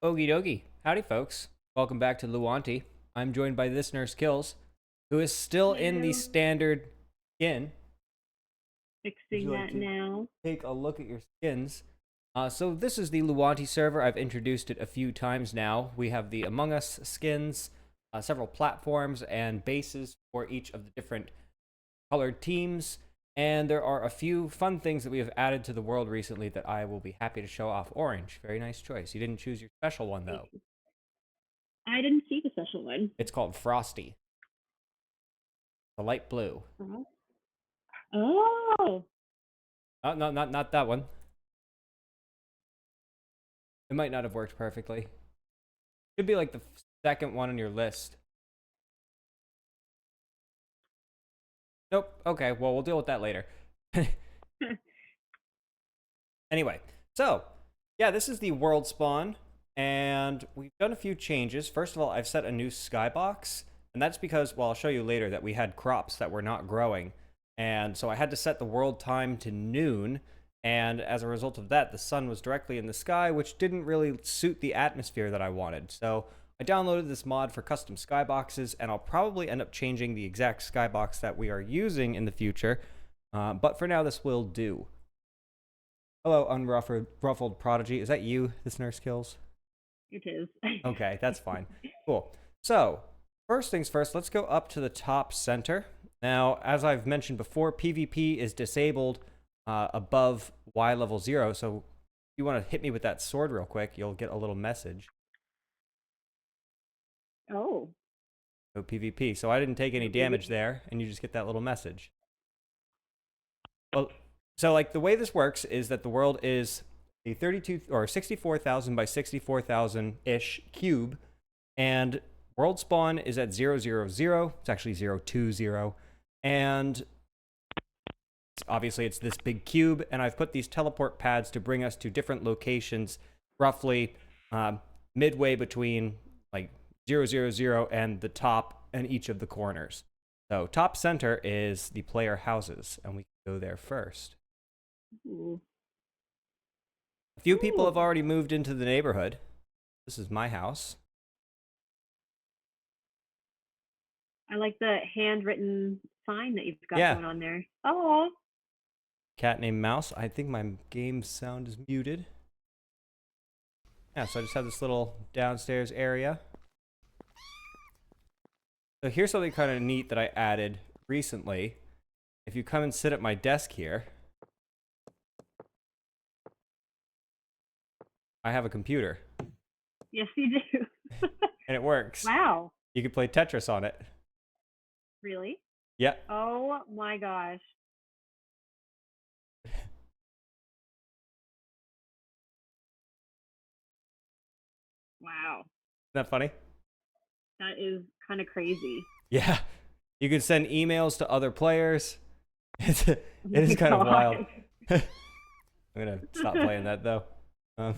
Okie dokie. Howdy, folks. Welcome back to Luanti. I'm joined by ThisNurseKills, who is still in the Hello. standard skin. Would Fixing you like that to now. take a look at your skins? So this is the Luanti server. I've introduced it a few times now. We have the Among Us skins, several platforms and bases for each of the different colored teams. And there are a few fun things that we have added to the world recently that I will be happy to show off. Orange, very nice choice. You didn't choose your special one, Thank though. you. I didn't see the special one. It's called Frosty, the light blue. Huh? Oh, Oh, no, not that one. It might not have worked perfectly. Should be like the second one on your list. Nope. Okay, well, we'll deal with that later. Anyway, so, yeah, this is the world spawn, and we've done a few changes. First of all, I've set a new skybox, and that's because, well, I'll show you later that we had crops that were not growing, and so I had to set the world time to noon, and as a result of that, the sun was directly in the sky, which didn't really suit the atmosphere that I wanted. So I downloaded this mod for custom skyboxes, and I'll probably end up changing the exact skybox that we are using in the future, but for now, this will do. Hello, unruffled prodigy. Is that you, ThisNurseKills? it is. Okay, that's fine. Cool. So, first things first, let's go up to the top center. Now, as I've mentioned before, PvP is disabled above Y level 0, so if you want to hit me with that sword real quick, you'll get a little message. Oh, No PvP. So I didn't take any no damage PvP. there, and you just get that little message. Well, so like the way this works is that the world is a 32 or 64,000 by 64,000 ish cube, and world spawn is at 000. It's actually 020, and obviously it's this big cube. And I've put these teleport pads to bring us to different locations, roughly midway between like 000 and the top and each of the corners. So top center is the player houses, and we can go there first. Ooh. A few people have Ooh. already moved into the neighborhood. This is my house. I like the handwritten sign that you've got Yeah, going on there. Oh, cat named Mouse. I think my game sound is muted. Yeah, so I just have this little downstairs area. So here's something kind of neat that I added recently. If you come and sit at my desk here, I have a computer, yes, you do. and it works. Wow. You can play Tetris on it. Really? Yeah, Oh my gosh. Wow. isn't that funny? That is kind of crazy. Yeah, you can send emails to other players. It Oh is my kind of wild. God. I'm gonna stop playing that though. Um,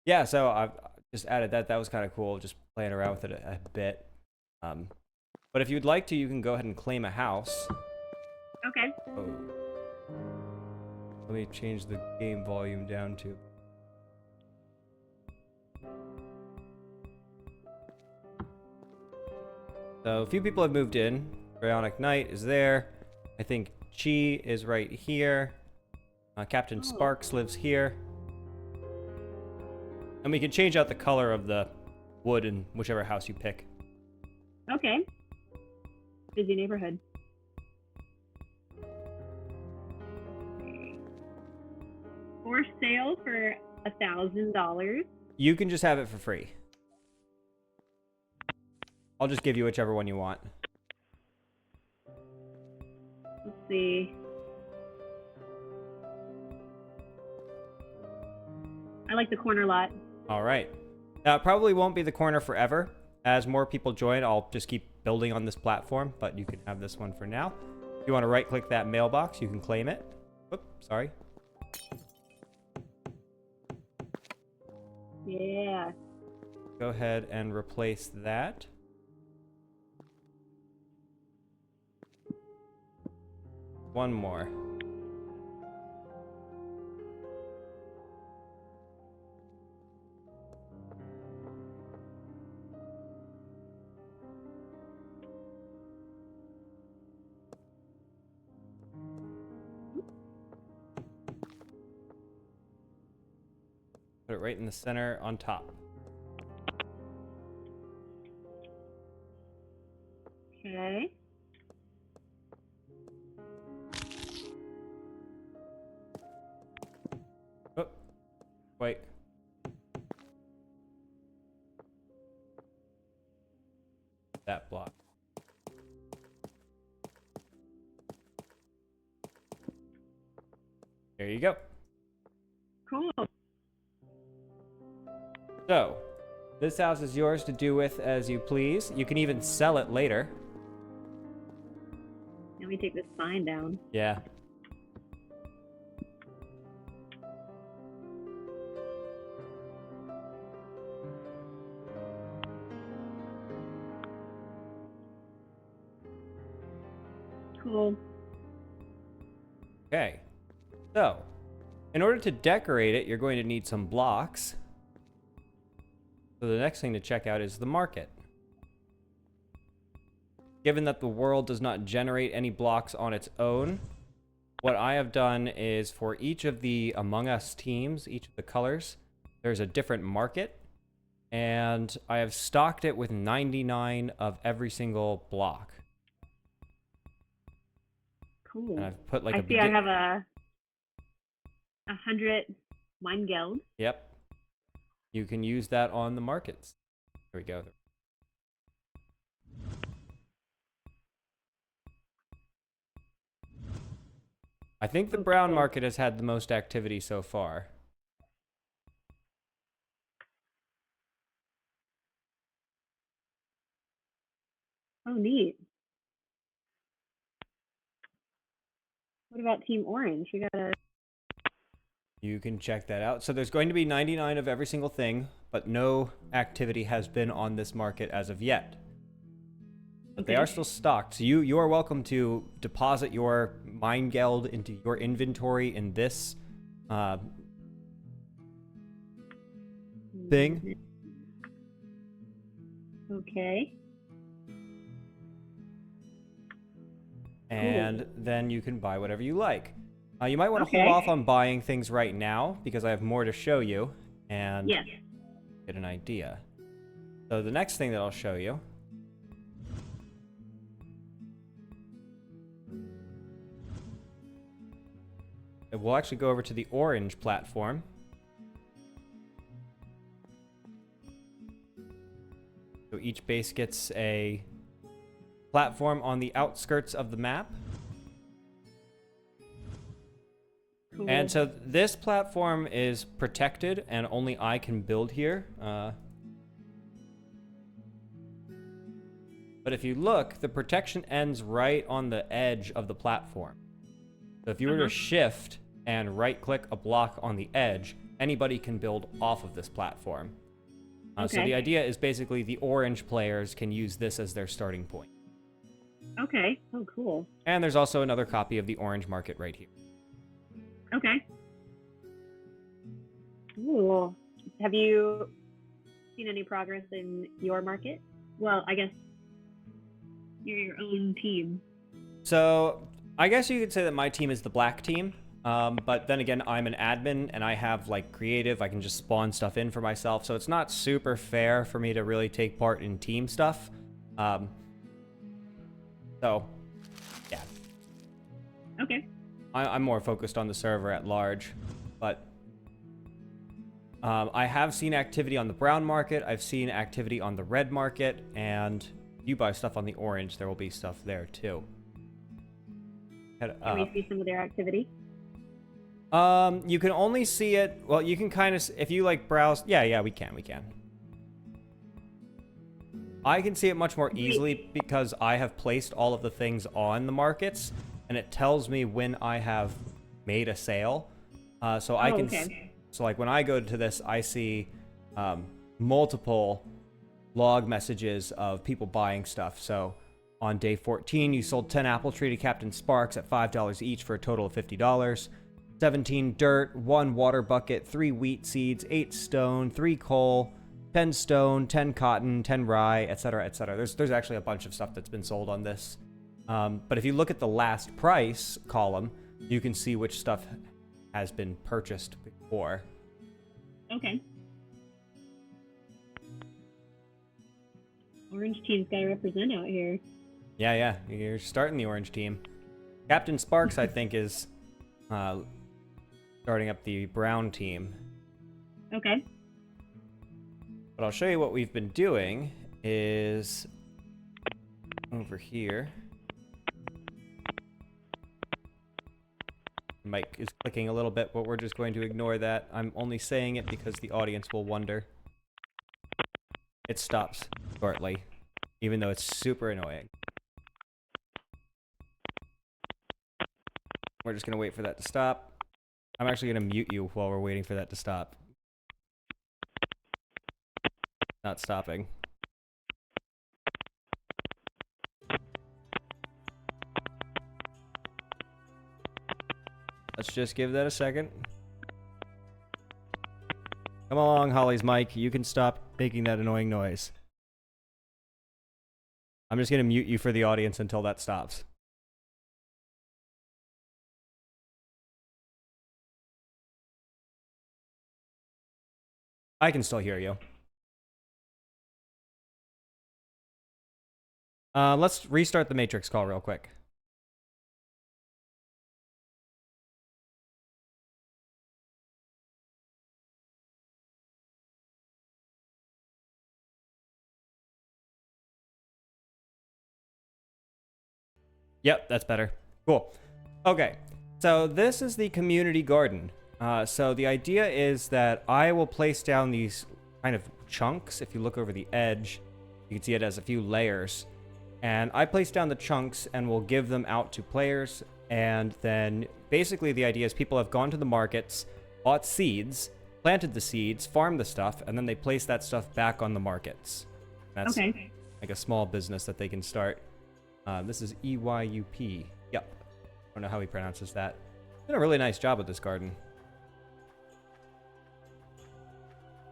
yeah, so I've just added that. That was kind of cool, just playing around with it a bit. Um, but if you'd like to, you can go ahead and claim a house. Okay. Oh, let me change the game volume down to. So a few people have moved in. Bionic Knight is there. I think Chi is right here. Captain Oh, Sparks lives here. And we can change out the color of the wood in whichever house you pick. okay. Busy neighborhood. For sale for $1,000. You can just have it for free. I'll just give you whichever one you want. Let's see. I like the corner lot. All right. Now, it probably won't be the corner forever. As more people join, I'll just keep building on this platform, but you can have this one for now. If you want to right-click that mailbox, you can claim it. Whoop, sorry. Yeah. Go ahead and replace that. One more. Put it right in the center on top. Okay. Oh, wait. That block. There you go. Cool. So, this house is yours to do with as you please. You can even sell it later. Let me take this sign down. Yeah. Cool. Okay. So, in order to decorate it, you're going to need some blocks. So the next thing to check out is the market. Given that the world does not generate any blocks on its own, what I have done is for each of the Among Us teams, each of the colors, there's a different market. And I have stocked it with 99 of every single block. Cool. And I've put like I see I have a 100 wine geld. Yep. You can use that on the markets. There we go. I think the brown market has had the most activity so far. Oh, neat. What about Team Orange? We gotta... You can check that out. So there's going to be 99 of every single thing, but no activity has been on this market as of yet. But they are still stocked. So you are welcome to deposit your mine geld into your inventory in this thing. Okay. And then you can buy whatever you like. You might want to hold off on buying things right now because I have more to show you and get an idea. So the next thing that I'll show you we'll actually go over to the orange platform. So each base gets a platform on the outskirts of the map. Cool. And so this platform is protected and only I can build here. But if you look, the protection ends right on the edge of the platform. So if you were to shift and right-click a block on the edge, anybody can build off of this platform. So the idea is basically the orange players can use this as their starting point. Okay. Oh, cool. And there's also another copy of the orange market right here. Okay. Cool. Have you seen any progress in your market? Well, I guess you're your own team. So I guess you could say that my team is the black team. But then again, I'm an admin and I have like creative. I can just spawn stuff in for myself. So it's not super fair for me to really take part in team stuff. So yeah. Okay. I'm more focused on the server at large, but I have seen activity on the brown market. I've seen activity on the red market, and you buy stuff on the orange, there will be stuff there too. Can we see some of their activity? You can only see it. Well, you can kind of, if you like browse. Yeah, we can. I can see it much more easily because I have placed all of the things on the markets, and it tells me when I have made a sale. So I can. So like when I go to this, I see multiple log messages of people buying stuff. So on day 14, you sold 10 apple tree to Captain Sparks at $5 each for a total of $50. 17 dirt, 1 water bucket, 3 wheat seeds, 8 stone, 3 coal, 10 stone, 10 cotton, 10 rye, etc., etc. There's actually a bunch of stuff that's been sold on this. But if you look at the last price column, you can see which stuff has been purchased before. Okay. Orange team's got to represent out here. Yeah, you're starting the orange team. Captain Sparks, I think, is starting up the brown team. Okay. But I'll show you what we've been doing is over here. Mike is clicking a little bit, but we're just going to ignore that. I'm only saying it because the audience will wonder. It stops shortly, even though it's super annoying. We're just going to wait for that to stop. I'm actually going to mute you while we're waiting for that to stop. Not stopping. Let's just give that a second. Come along, Holly's mic. You can stop making that annoying noise. I'm just going to mute you for the audience until that stops. I can still hear you. Let's restart the Matrix call real quick. Yep, that's better. Cool. Okay, so this is the community garden. So the idea is that I will place down these kind of chunks. If you look over the edge, you can see it has a few layers. And I place down the chunks and will give them out to players. And then basically the idea is people have gone to the markets, bought seeds, planted the seeds, farmed the stuff, and then they place that stuff back on the markets. That's Okay. like a small business that they can start. This is EYUP. Yep. I don't know how he pronounces that. Did a really nice job with this garden.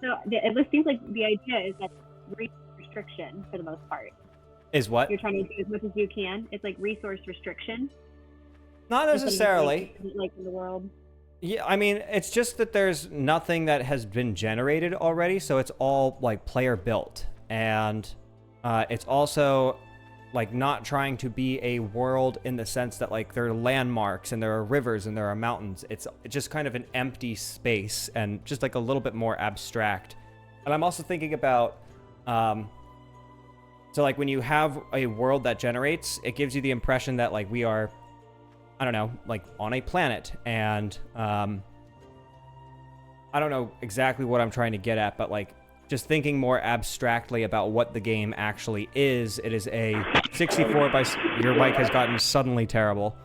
So it seems like the idea is that restriction for the most part. Is what? You're trying to do as much as you can. It's like resource restriction. Not necessarily. Like in the world. Yeah, I mean, it's just that there's nothing that has been generated already, so it's all like player built. And it's also like not trying to be a world in the sense that like there are landmarks and there are rivers and there are mountains. It's just kind of an empty space and just like a little bit more abstract. And I'm also thinking about so like when you have a world that generates, it gives you the impression that like we are, I don't know, like on a planet. And I don't know exactly what I'm trying to get at, but like just thinking more abstractly about what the game actually is. It is a 64 by... Your mic has gotten suddenly terrible.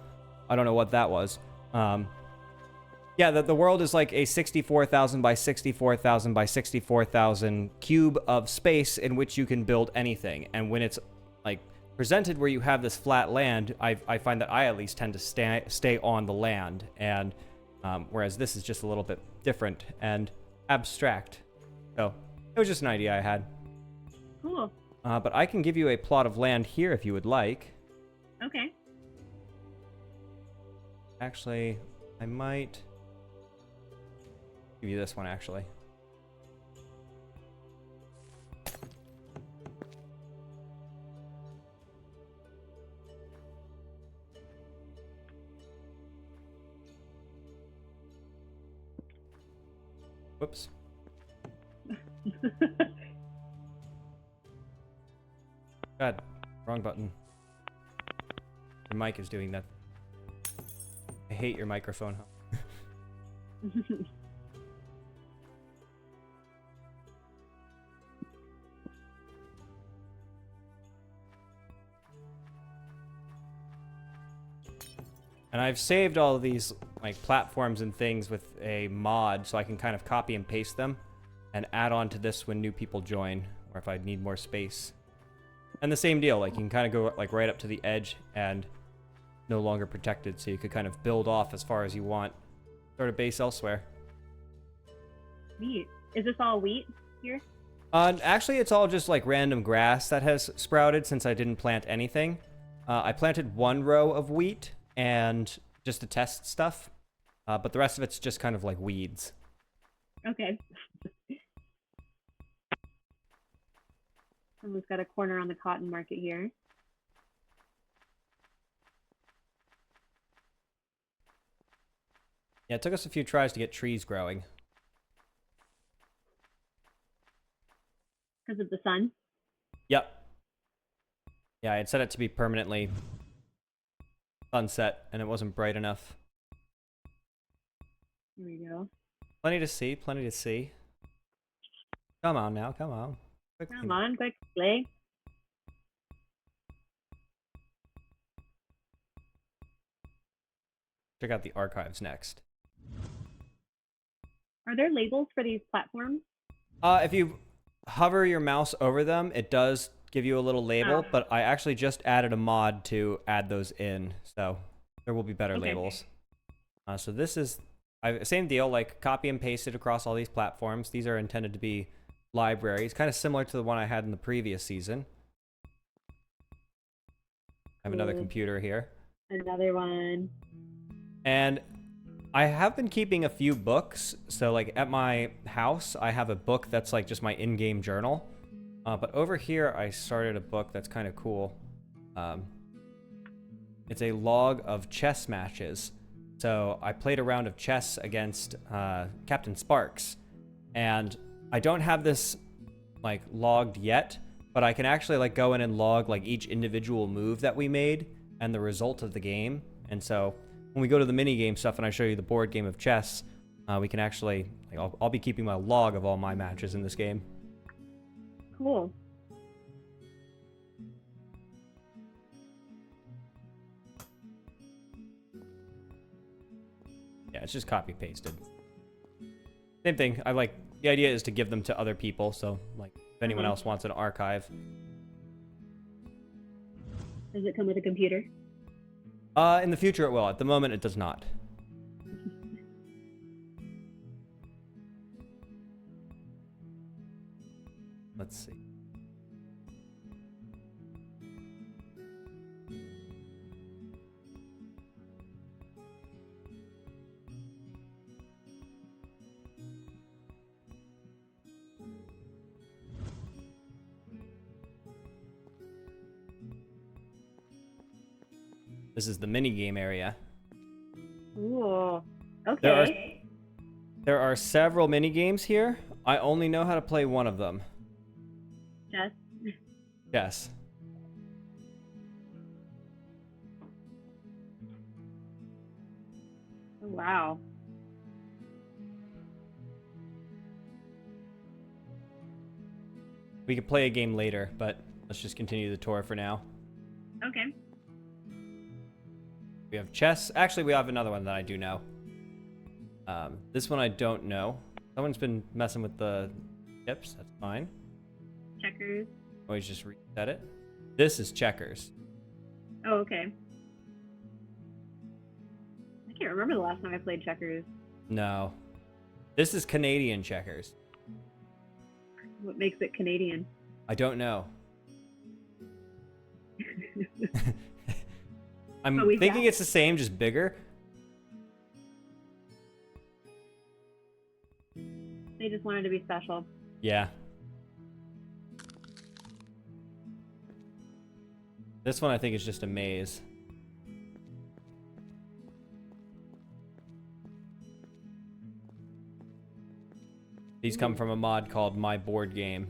I don't know what that was. Yeah, the world is like a 64,000 by 64,000 by 64,000 cube of space in which you can build anything. And when it's like presented where you have this flat land, I find that I at least tend to stay on the land. And whereas this is just a little bit different and abstract. So it was just an idea I had. Cool. But I can give you a plot of land here if you would like. Okay. Actually, I might give you this one, actually. Whoops. God, wrong button. Your mic is doing that. I hate your microphone. And I've saved all of these like platforms and things with a mod so I can kind of copy and paste them and add on to this when new people join or if I need more space. And the same deal, like you can kind of go like right up to the edge and no longer protected, so you could kind of build off as far as you want. Sort of base elsewhere. Neat. Is this all wheat here? Actually, it's all just like random grass that has sprouted since I didn't plant anything. I planted one row of wheat and just to test stuff, but the rest of it's just kind of like weeds. Okay. Someone's got a corner on the cotton market here. Yeah, it took us a few tries to get trees growing. Because of the sun? Yep. Yeah, I had set it to be permanently sunset, and it wasn't bright enough. Here we go. Plenty to see, plenty to see. Come on now, come on. Quickly. Come on, quickly. Check out the archives next. Are there labels for these platforms? If you hover your mouse over them, it does give you a little label, but I actually just added a mod to add those in, so there will be better labels. So this is same deal, like copy and paste it across all these platforms. These are intended to be libraries, kind of similar to the one I had in the previous season. I have another computer here. Another one. And I have been keeping a few books. So like at my house, I have a book that's like just my in-game journal. But over here, I started a book that's kind of cool. It's a log of chess matches. So I played a round of chess against Captain Sparks. And I don't have this like logged yet, but I can actually like go in and log like each individual move that we made and the result of the game. And so when we go to the mini game stuff and I show you the board game of chess, we can actually, like, I'll be keeping my log of all my matches in this game. Cool. Yeah, it's just copy pasted. Same thing. I like the idea is to give them to other people. So like if anyone else wants an archive. Does it come with a computer? In the future it will. At the moment it does not. Let's see. This is the mini game area. Ooh. Okay. There are several mini games here. I only know how to play one of them. Chess? Yes. Oh, wow. We could play a game later, but let's just continue the tour for now. Okay. We have chess. Actually, we have another one that I do know. This one I don't know. Someone's been messing with the chips. That's fine. Checkers. Always just reset it. This is checkers. Oh, okay. I can't remember the last time I played checkers. No. This is Canadian checkers. What makes it Canadian? I don't know. I'm thinking it's the same, just bigger. They just wanted to be special. Yeah. This one I think is just a maze. These come from a mod called My Board Game.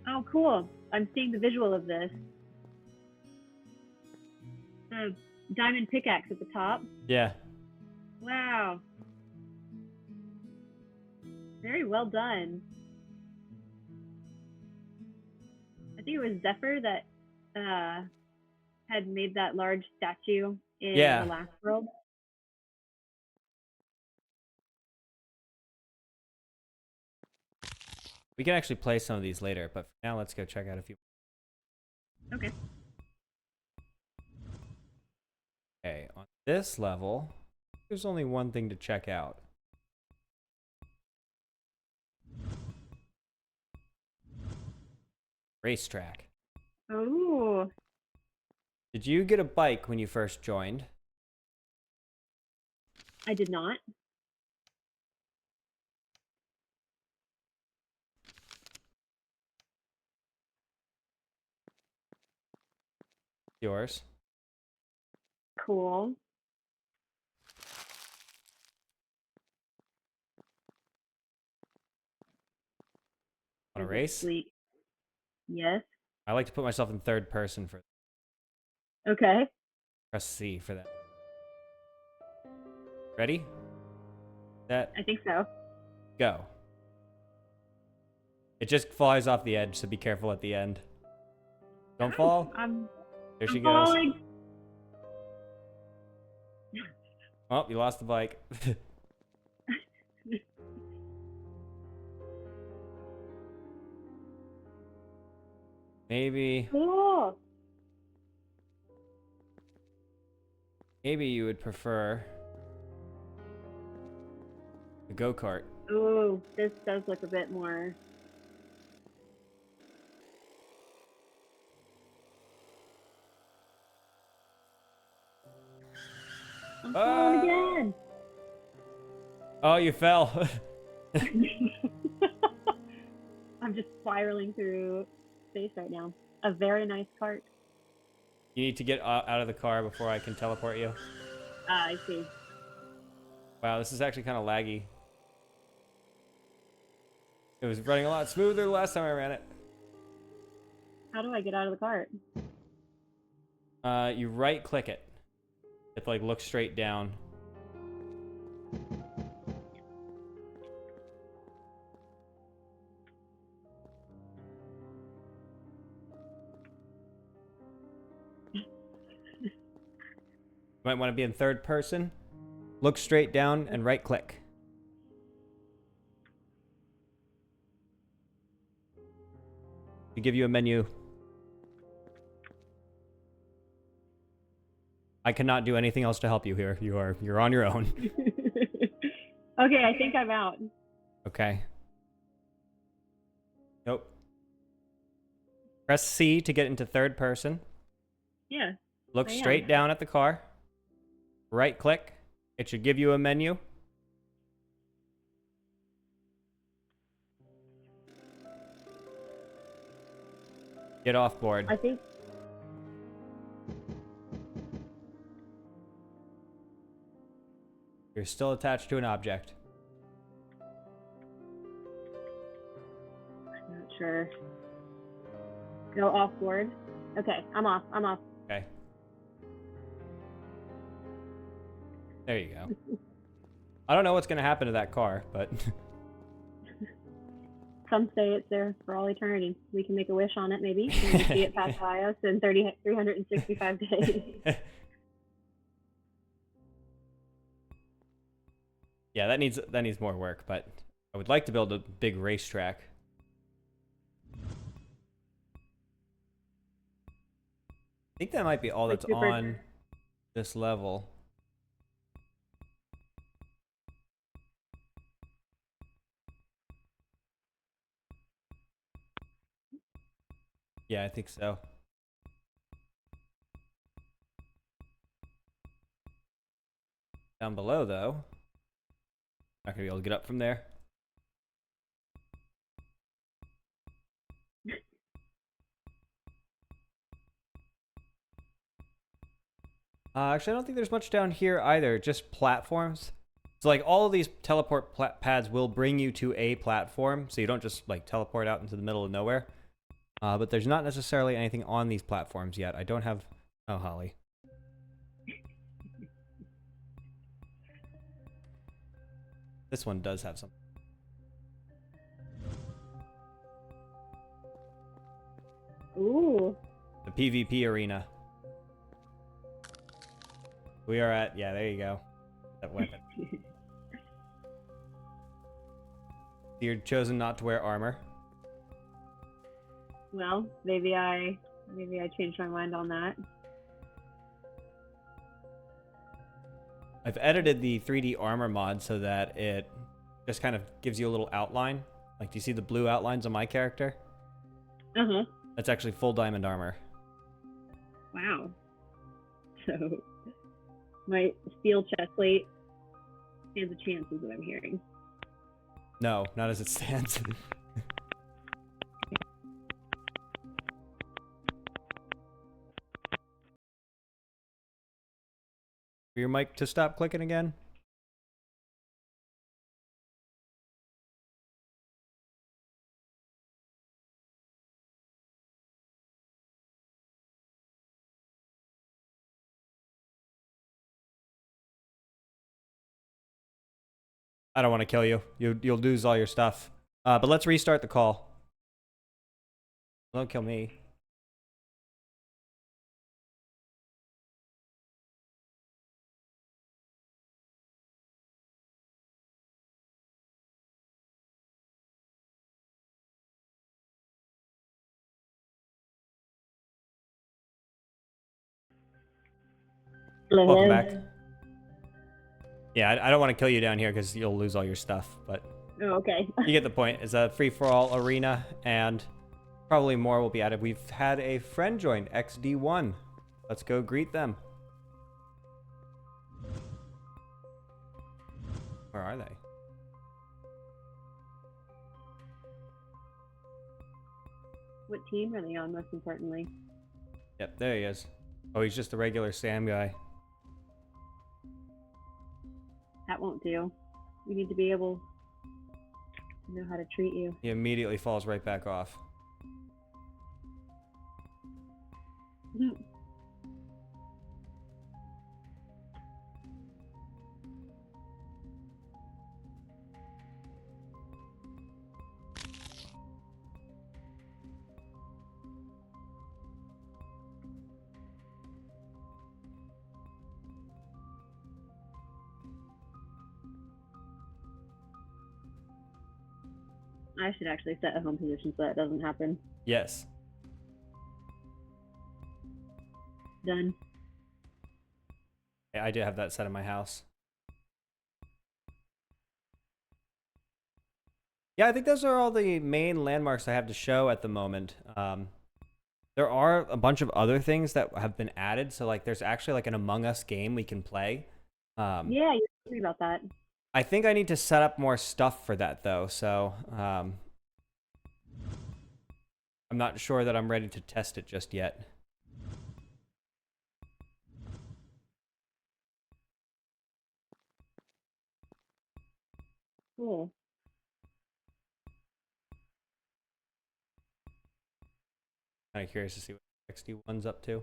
Oh, cool. I'm seeing the visual of this. The diamond pickaxe at the top. Yeah. Wow. Very well done. I think it was Zephyr that had made that large statue in the last world. We can actually play some of these later, but for now let's go check out a few. Okay. Okay, on this level, there's only one thing to check out. Racetrack. Oh, Did you get a bike when you first joined? I did not. Yours. Cool. Want to Is it race? sweet? Yes. I like to put myself in third person for Okay. press C for that. Ready? Set, I think so. go. It just flies off the edge, so be careful at the end. Don't fall. I'm There she goes. falling. Oh, you lost the bike. Maybe Cool. you would prefer the go-kart. Ooh, this does look a bit more. I'm falling again. Oh, you fell. I'm just spiraling through space right now. A very nice cart. You need to get out of the car before I can teleport you. Ah, I see. Wow, this is actually kind of laggy. It was running a lot smoother the last time I ran it. How do I get out of the cart? You right-click it. It like looks straight down. You might want to be in third person. Look straight down and right-click. To give you a menu. I cannot do anything else to help you here. You're on your own. Okay, I think I'm out. Okay. Nope. Press C to get into third person. Yeah. Look I am. straight down at the car. Right click. It should give you a menu. Get off board. I think. You're still attached to an object. I'm not sure. Go off board. Okay, I'm off. I'm off. Okay. There you go. I don't know what's going to happen to that car, but... Some say it's there for all eternity. We can make a wish on it, maybe. And we'll see it pass by us in 365 days. Yeah, that needs more work, but I would like to build a big racetrack. I think that might be all that's on this level. Yeah, I think so. Down below, though, not gonna be able to get up from there. Actually, I don't think there's much down here either, just platforms. So, like, all of these teleport pads will bring you to a platform, so you don't just, like, teleport out into the middle of nowhere. But there's not necessarily anything on these platforms yet. I don't have... Oh, Holly. This one does have something. Ooh. The PvP arena. We are at... Yeah, there you go. That weapon. You're chosen not to wear armor. Well, maybe I changed my mind on that. I've edited the 3D armor mod so that it just kind of gives you a little outline. Like, do you see the blue outlines on my character? Uh-huh. That's actually full diamond armor. Wow. So my steel chest plate stands a chance, is what I'm hearing. No, not as it stands. For your mic to stop clicking again? I don't want to kill you. You'll lose all your stuff. But let's restart the call. Don't kill me. Welcome back. Yeah, I don't want to kill you down here because you'll lose all your stuff, but Oh, okay. you get the point. It's a free-for-all arena, and probably more will be added. We've had a friend join, XD1. Let's go greet them. Where are they? What team are they on, most importantly? Yep, there he is. Oh, he's just a regular Sam guy. That won't do. We need to be able to know how to treat you. He immediately falls right back off. I should actually set a home position so that doesn't happen. Yes. Done. I do have that set in my house. Yeah, I think those are all the main landmarks I have to show at the moment. There are a bunch of other things that have been added. So, like, there's actually like an Among Us game we can play. Yeah, you told me about that. I think I need to set up more stuff for that, though. So, I'm not sure that I'm ready to test it just yet. Cool. Kind of curious to see what XD1's up to.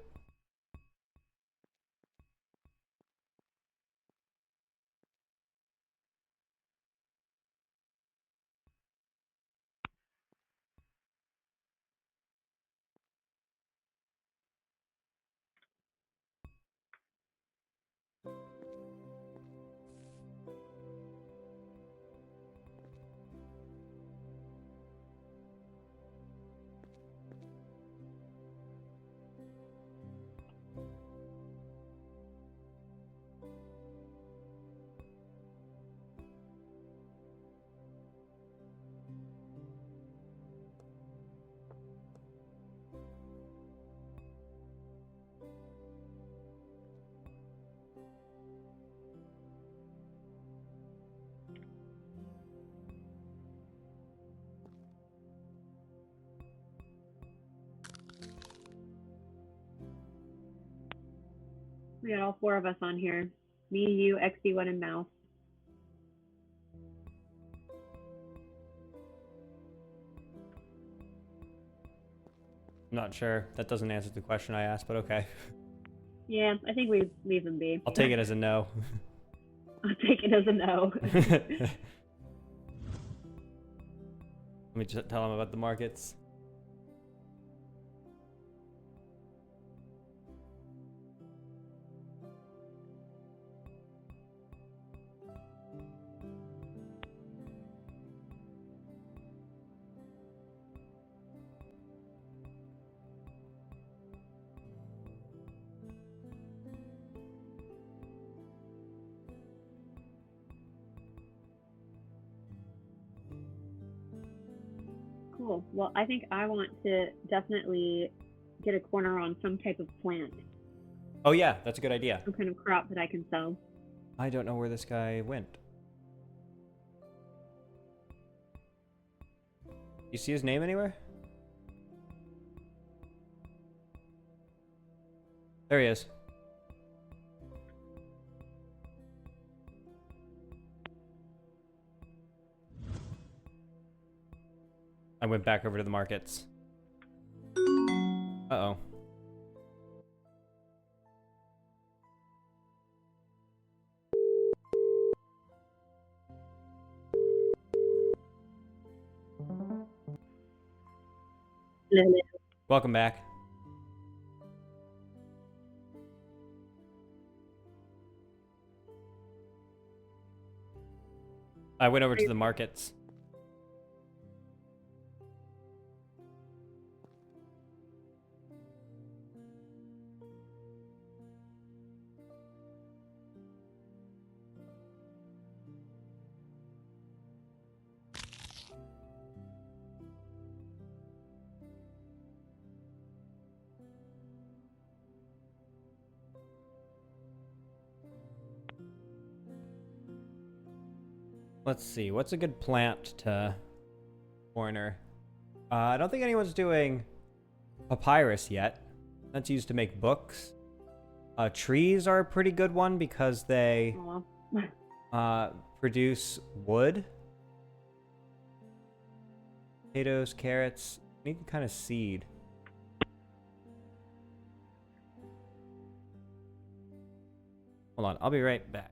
We got all four of us on here. Me, you, XD1, and Mouse. I'm not sure. That doesn't answer the question I asked, but okay. Yeah, I think we leave them be. I'll take it as a no. I'll take it as a no. Let me just tell him about the markets. Cool. Well, I think I want to definitely get a corner on some type of plant, Oh yeah, that's a good idea. some kind of crop that I can sell. I don't know where this guy went. You see his name anywhere? There he is. I went back over to the markets. Uh-oh. Welcome back. I went over to the markets. Let's see, what's a good plant to corner? I don't think anyone's doing papyrus yet. That's used to make books. Trees are a pretty good one because they produce wood. Potatoes, carrots, any kind of seed. Hold on, I'll be right back.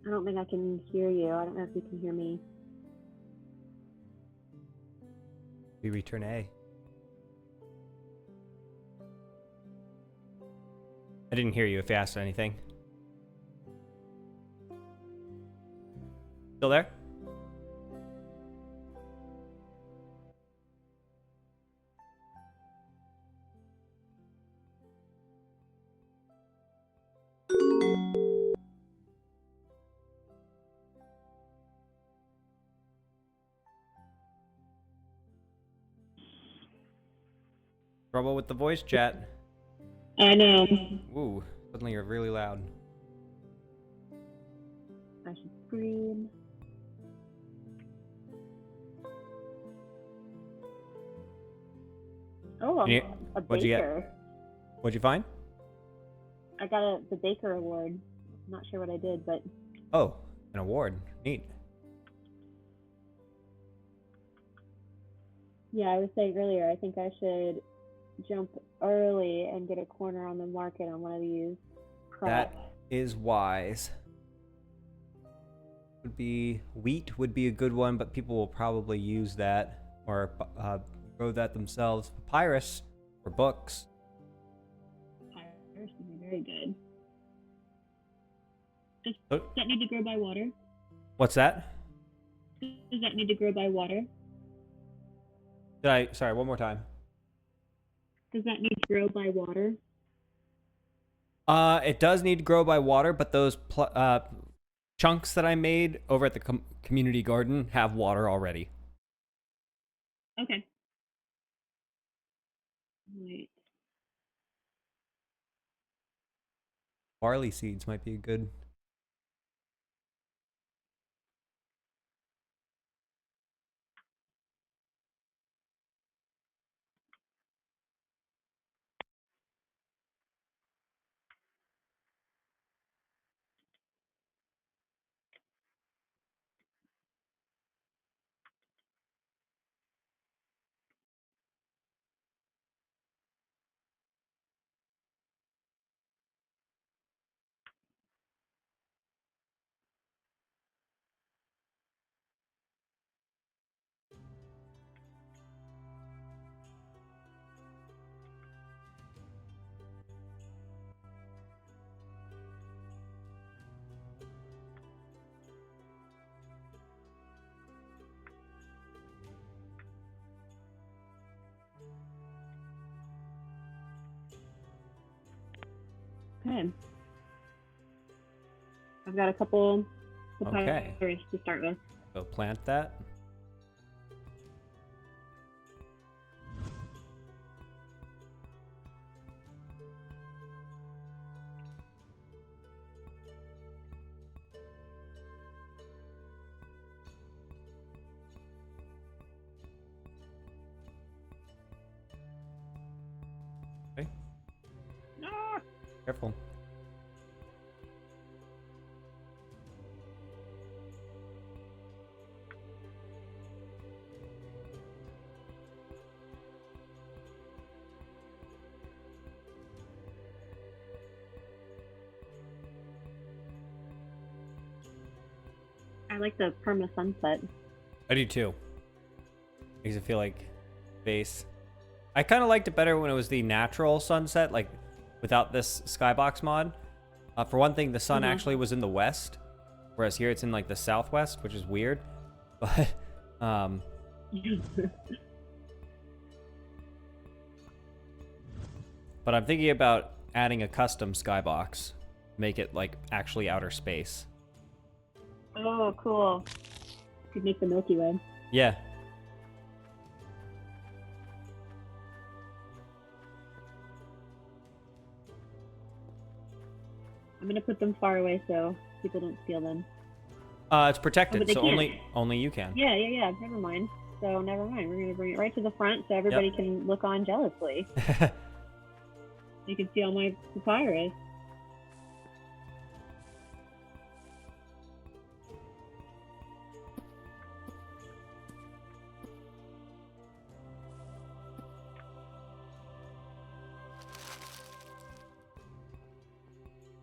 I don't think I can hear you. I don't know if you can hear me. We return A. I didn't hear you if you asked anything. Still there? Trouble with the voice chat. I know. Ooh, suddenly you're really loud. I should scream. Oh, You- a what'd you get? baker. What'd you find? I got the baker award. I'm not sure what I did, but Oh, an award. Neat. yeah, I was saying earlier, I think I should jump early and get a corner on the market on one of these crops. That is wise. Would be wheat would be a good one, but people will probably use that or grow that themselves. Papyrus for books. Papyrus would be very good. Does Oh, that need to grow by water? what's that? Does that need to grow by water? Sorry, one more time. Does that need to grow by water? It does need to grow by water, but those chunks that I made over at the community garden have water already. Okay. Wait. Barley seeds might be good. Okay. I've got a couple Okay. papyrus to start with. So plant that. Okay. Ah! Careful. I like the perma sunset. I do too. Makes it feel like space. I kind of liked it better when it was the natural sunset, like without this skybox mod. For one thing, the sun actually was in the west, whereas here it's in like the southwest, which is weird. But but I'm thinking about adding a custom skybox, make it like actually outer space. Oh, cool. Could make the Milky Way. Yeah. I'm gonna put them far away so people don't steal them. It's protected, they so can't. only you can. Yeah. Never mind. So never mind. We're gonna bring it right to the front so everybody can look on jealously. You can see all my papyrus.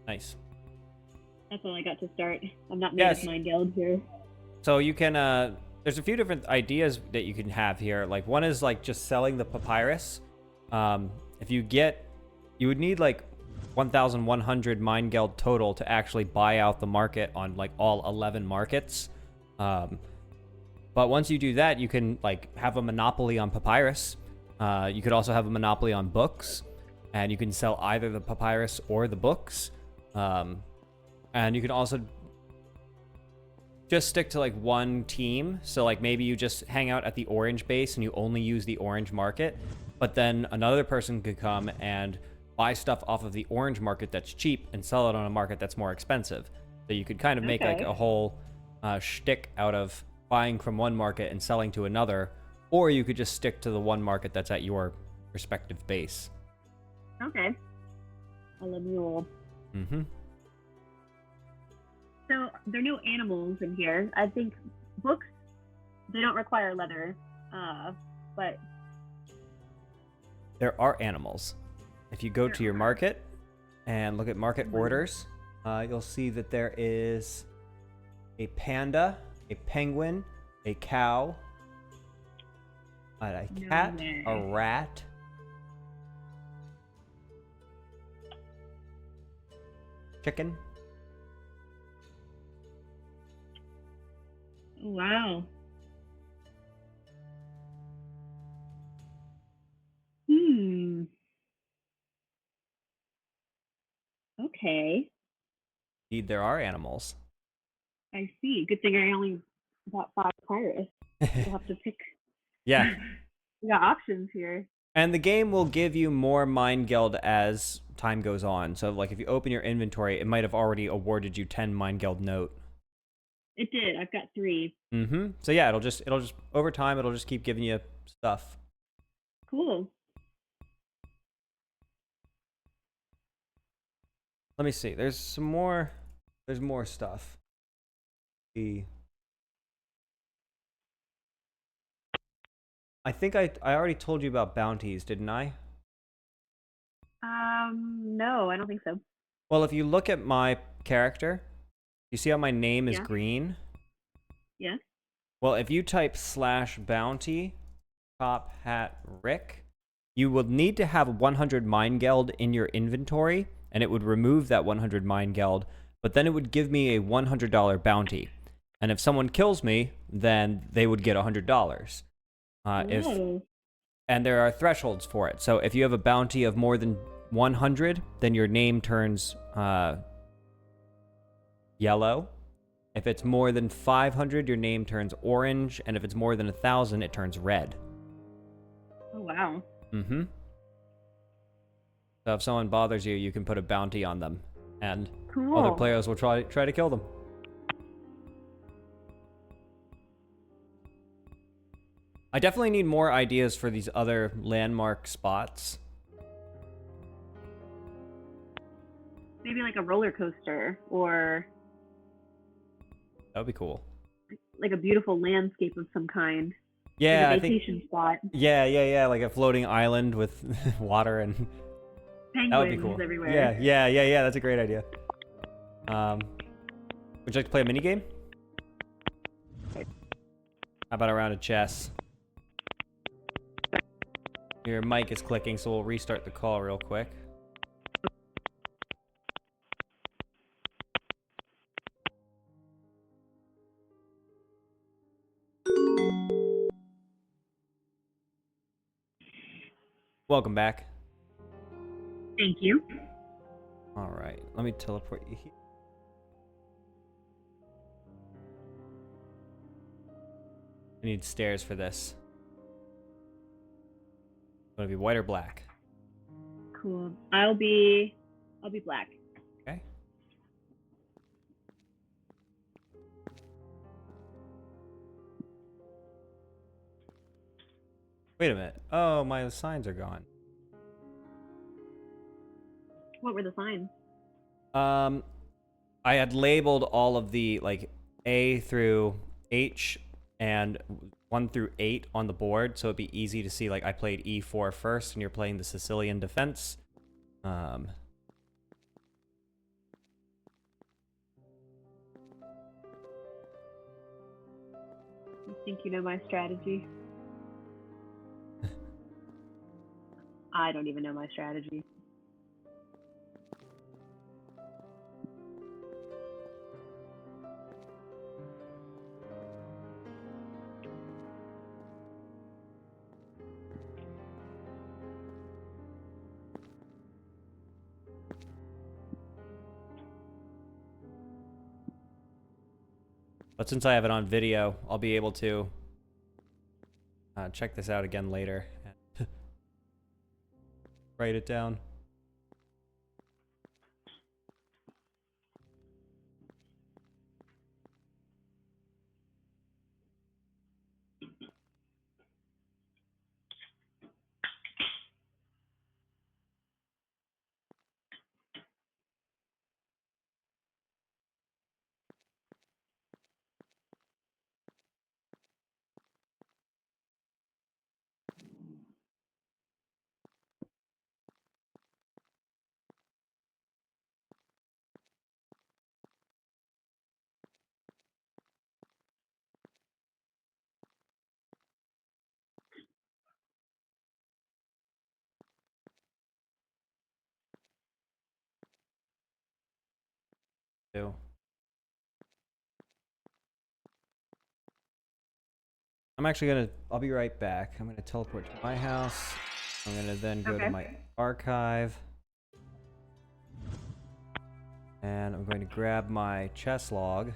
Nice. That's all I got to start. I'm not made of my guild here. So you can, there's a few different ideas that you can have here. Like one is like just selling the papyrus. If you get, you would need like 1,100 mine geld total to actually buy out the market on like all 11 markets. But once you do that, you can like have a monopoly on papyrus. You could also have a monopoly on books, and you can sell either the papyrus or the books. And you can also just stick to like one team. So like maybe you just hang out at the orange base and you only use the orange market, but then another person could come and buy stuff off of the orange market that's cheap and sell it on a market that's more expensive. So you could kind of make like a whole shtick out of buying from one market and selling to another, or you could just stick to the one market that's at your respective base. Okay. I love you all. Mm-hmm. So there are no animals in here. I think books, they don't require leather, but There are animals. If you go to your market and look at market orders, you'll see that there is a panda, a penguin, a cow, a cat, a rat, chicken. wow. Okay. Indeed, there are animals. I see. Good thing I only bought 5 pirates. We'll have to pick. Yeah. We got options here. And the game will give you more mine geld as time goes on. So like if you open your inventory, it might have already awarded you 10 mine geld note. It did. I've got 3. Mm-hmm. So yeah, it'll just over time it'll just keep giving you stuff. Cool. Let me see. There's more stuff. I think I already told you about bounties, didn't I? No, I don't think so. Well, if you look at my character, you see how my name is green? Yeah. Well, if you type /bounty top hat Rick, you will need to have 100 mine geld in your inventory, and it would remove that 100 mine geld, but then it would give me a $100 bounty. And if someone kills me, then they would get $100. And there are thresholds for it. So if you have a bounty of more than 100, then your name turns yellow. If it's more than 500, your name turns orange, and if it's more than 1,000, it turns red. Oh, wow. Mm-hmm. So if someone bothers you, you can put a bounty on them, and Cool. other players will try to kill them. I definitely need more ideas for these other landmark spots. Maybe like a roller coaster or That would be cool. like a beautiful landscape of some kind. Yeah, like I a think. vacation spot. Yeah, like a floating island with water and. Penguins That would be cool. everywhere. Yeah. That's a great idea. Would you like to play a mini game? How about a round of chess? Your mic is clicking, so we'll restart the call real quick. Welcome back. Thank you. All right, let me teleport you here. I need stairs for this. Want to be white or black? Cool. I'll be black. Okay. Wait a minute. Oh, my signs are gone. What were the signs? I had labeled all of the like A through H and 1 through 8 on the board, so it'd be easy to see. Like I played E4 first, and you're playing the Sicilian defense. I think you know my strategy. I don't even know my strategy. But since I have it on video, I'll be able to check this out again later. Write it down. Too. I'm actually gonna. I'll be right back. I'm gonna teleport to my house. I'm gonna then go to my archive, and I'm going to grab my chess log.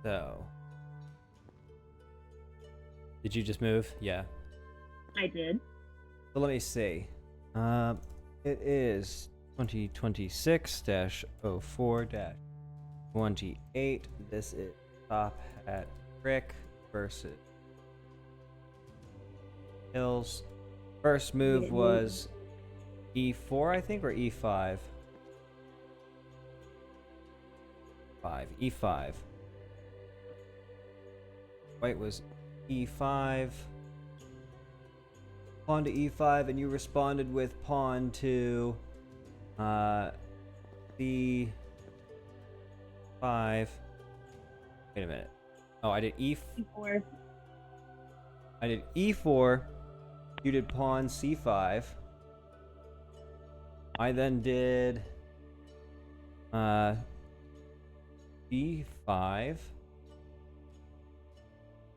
So, did you just move? Yeah. I did. So let me see. It is 2026-04-28. This is Top Hat Rick versus Hills. First move was E4, I think, or E5? E5. White was E5. pawn to e5, and you responded with pawn to c5. Wait a minute. Oh, I did E4. I did e4. You did pawn c5. I then did b5,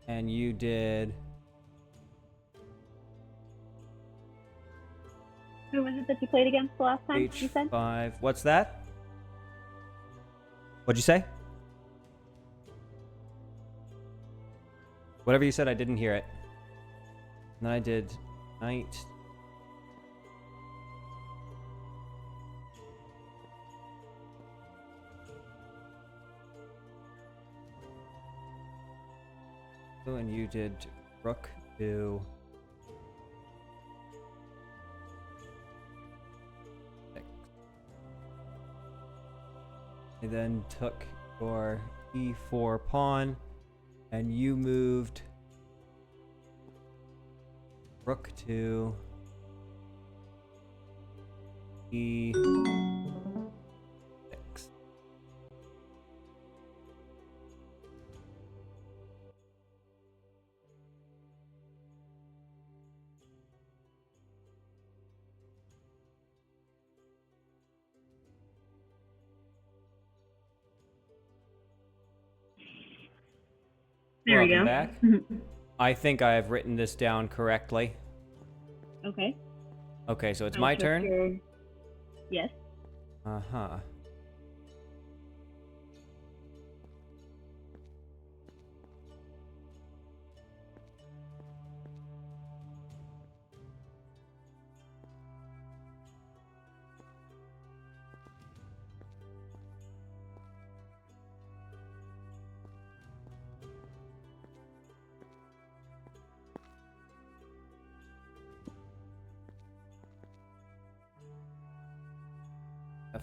and you did. Who was it that you played against the last time? You said h5. What's that? What'd you say? Whatever you said, I didn't hear it. And then I did knight. And you did rook to six. I then took your e4 pawn, and you moved rook to e6. there we Welcome go. back. I think I have written this down correctly. Okay. Okay, so it's I'll my check turn? your- Yes. Uh-huh. F.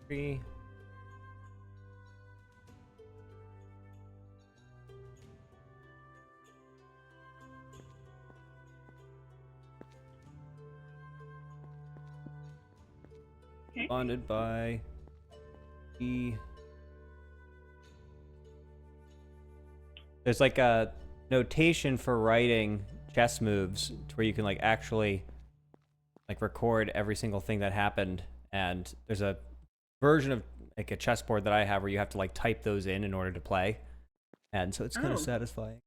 Three. Okay. Bonded by E. There's like a notation for writing chess moves to where you can like actually like record every single thing that happened, and there's a version of like a chessboard that I have where you have to like type those in order to play, and so it's kind Oh. of satisfying.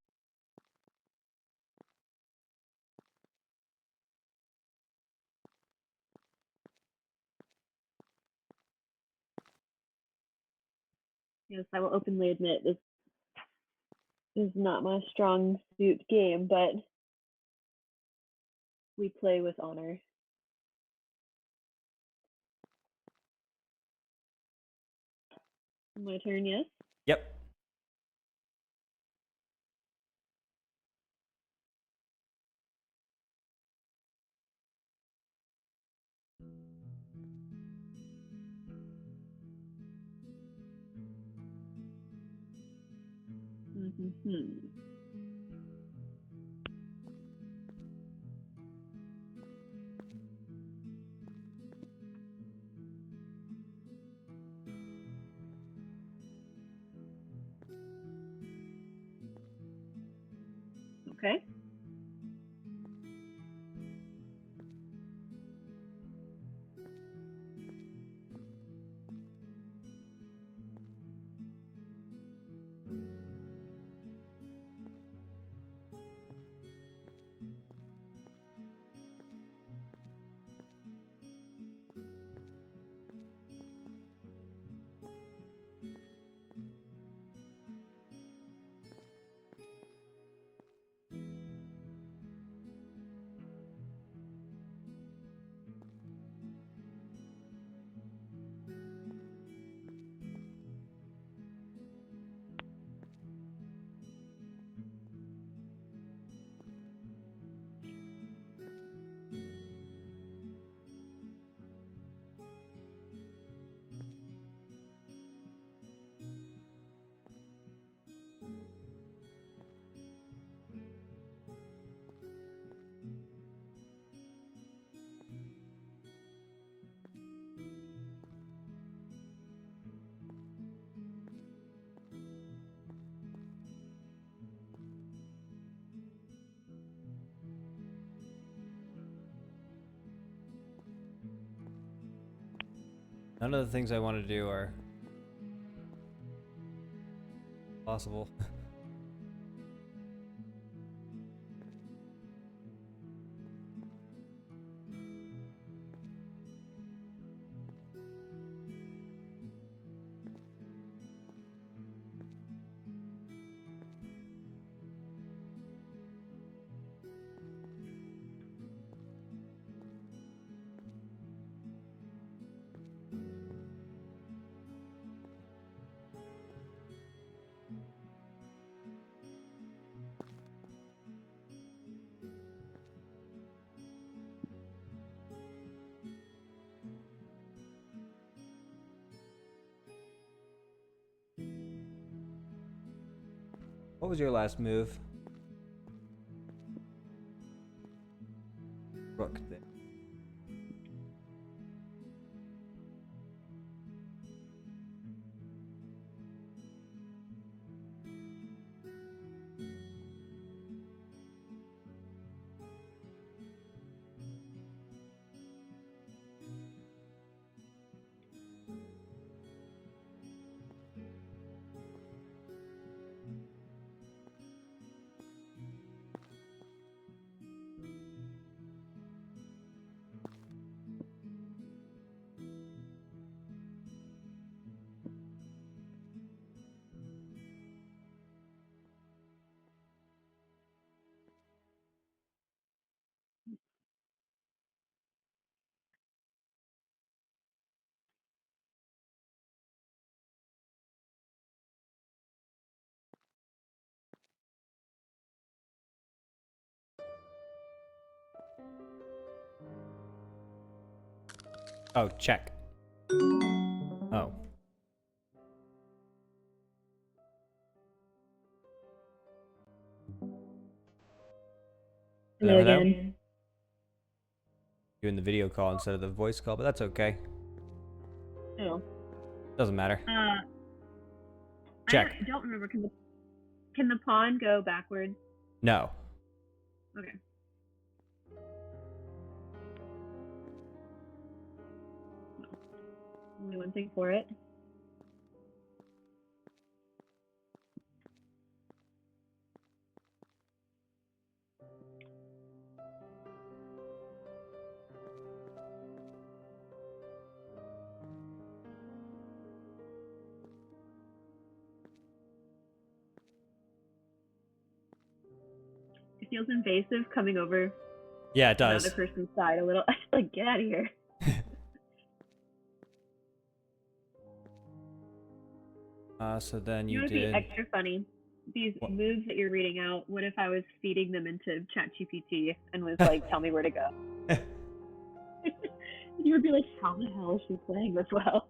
Yes, I will openly admit this is not my strong suit game, but we play with honor. My turn, yes? Yep. Mm-hmm. Okay. None of the things I want to do are possible. What was your last move? Rook there. Oh, check. Oh. Hello Hello? again. Doing the video call instead of the voice call, but that's okay. Oh. Doesn't matter. I Check. don't remember. Can the pawn go backwards? No. Okay. Only one thing for it. It feels invasive coming over Yeah, it the does. other person's side a little. Like, get out of here. So then You you know, it'd be did... extra funny. These What? moves that you're reading out, what if I was feeding them into ChatGPT and was like, tell me where to go? You would be like, how the hell is she playing this well?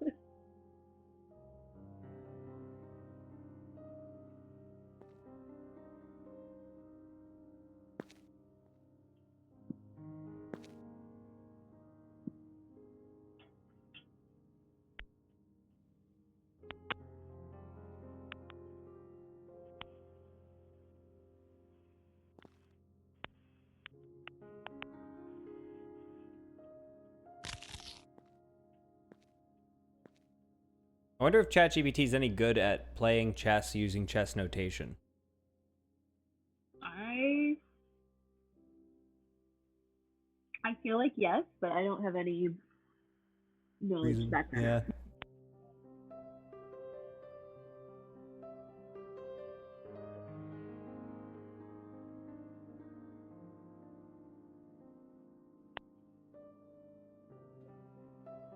I wonder if ChatGPT is any good at playing chess using chess notation. I feel like yes, but I don't have any knowledge to back that Yeah. up.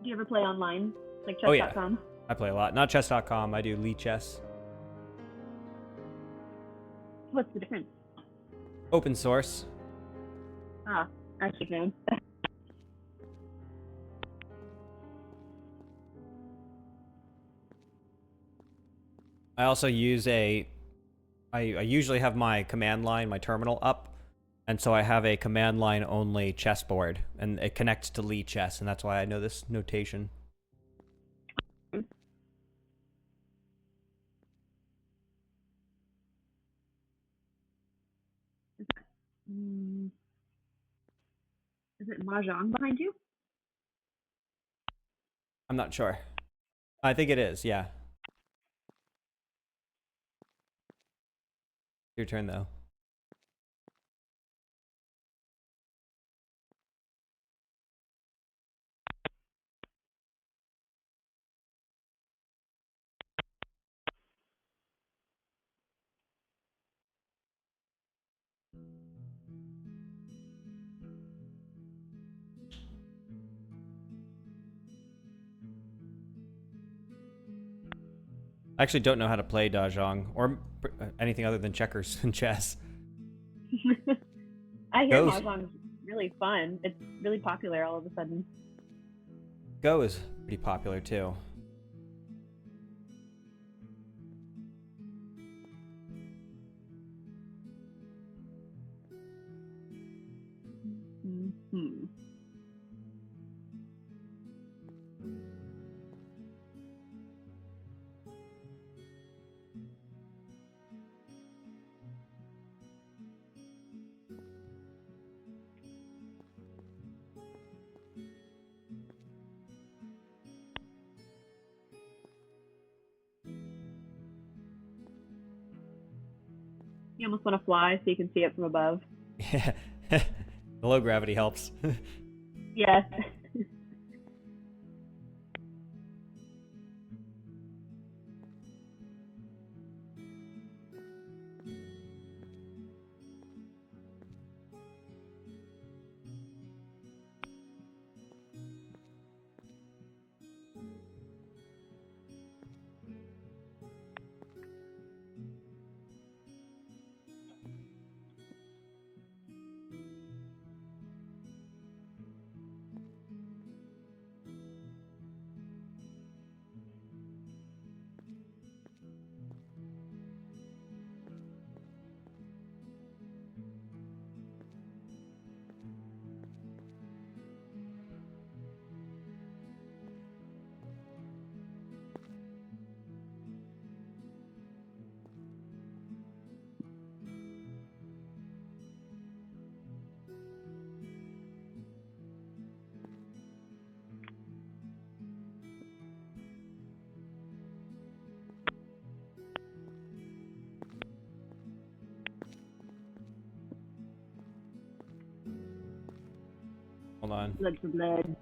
Do you ever play online, like Oh, yeah. chess.com? I play a lot. Not chess.com. I do Lee Chess. What's the difference? Open source. Ah, I should know. I also use I usually have my command line, my terminal up, and so I have a command line only chessboard, and it connects to Lee Chess, and that's why I know this notation. Mm, is it Mahjong behind you? I'm not sure. I think it is, yeah. Your turn, though. I actually don't know how to play Dahjong or anything other than checkers and chess. I hear Go's Mahjong's really fun. It's really popular all of a sudden. Go is pretty popular too. Mm-hmm. You almost want to fly so you can see it from above. Yeah. The low gravity helps. Yes. Hold on. Blood for blood.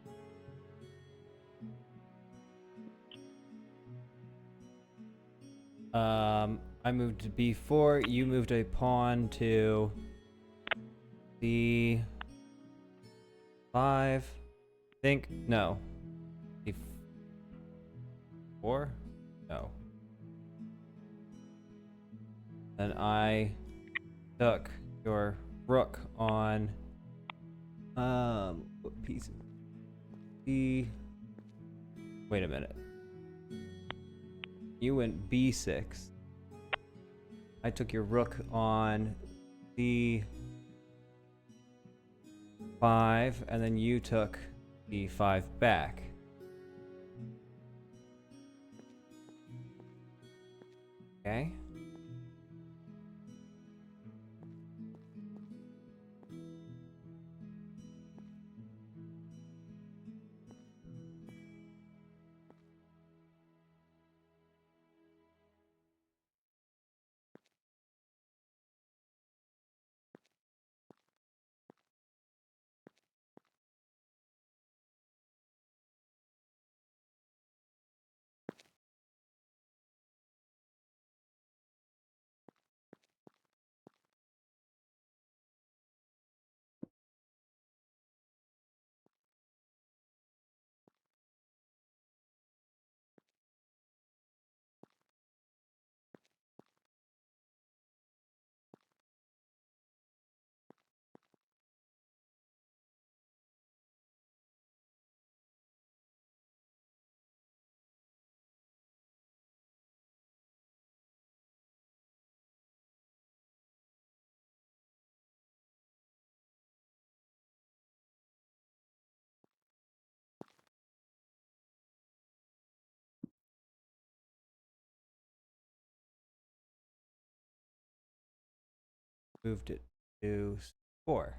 I moved to B4. You moved a pawn to D5. Think no. D4? No. Then I took your rook on what pieces? D. Wait a minute. You went B6. I took your rook on D5, and then you took D5 back. Okay. Moved it to 4.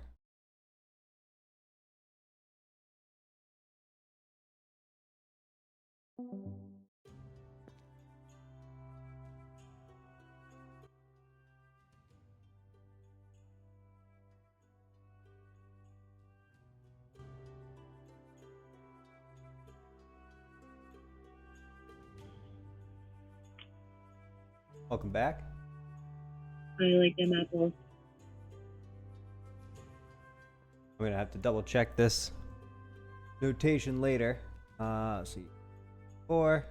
Welcome back. I like them apples. I'm gonna have to double check this notation later. Let's see. 4.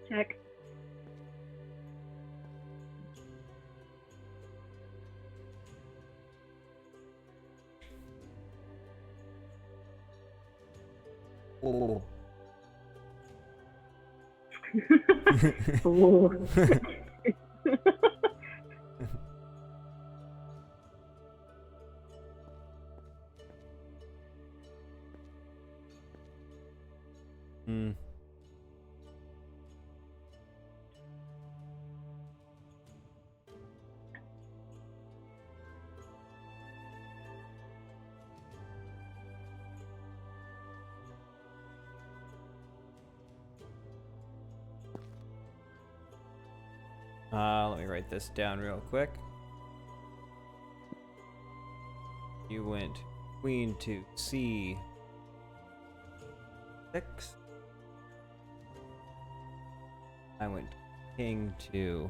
Check. Oh. Ooh. Hmm. Let me write this down real quick. You went queen to C6. I went king to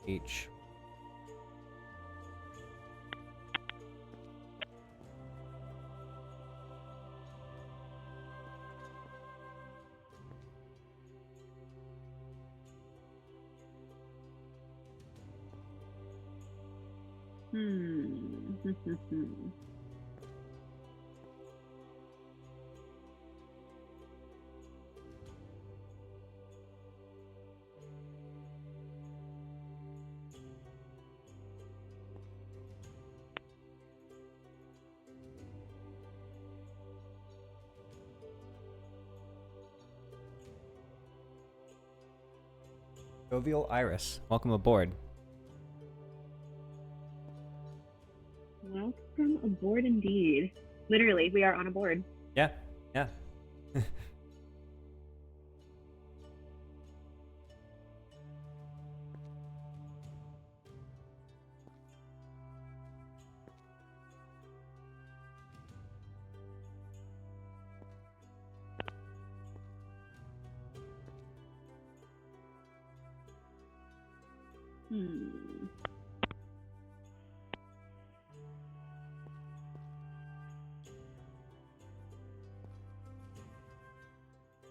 H. Jovial Iris, welcome aboard. Welcome aboard indeed. Literally, we are on a board. Yeah, yeah.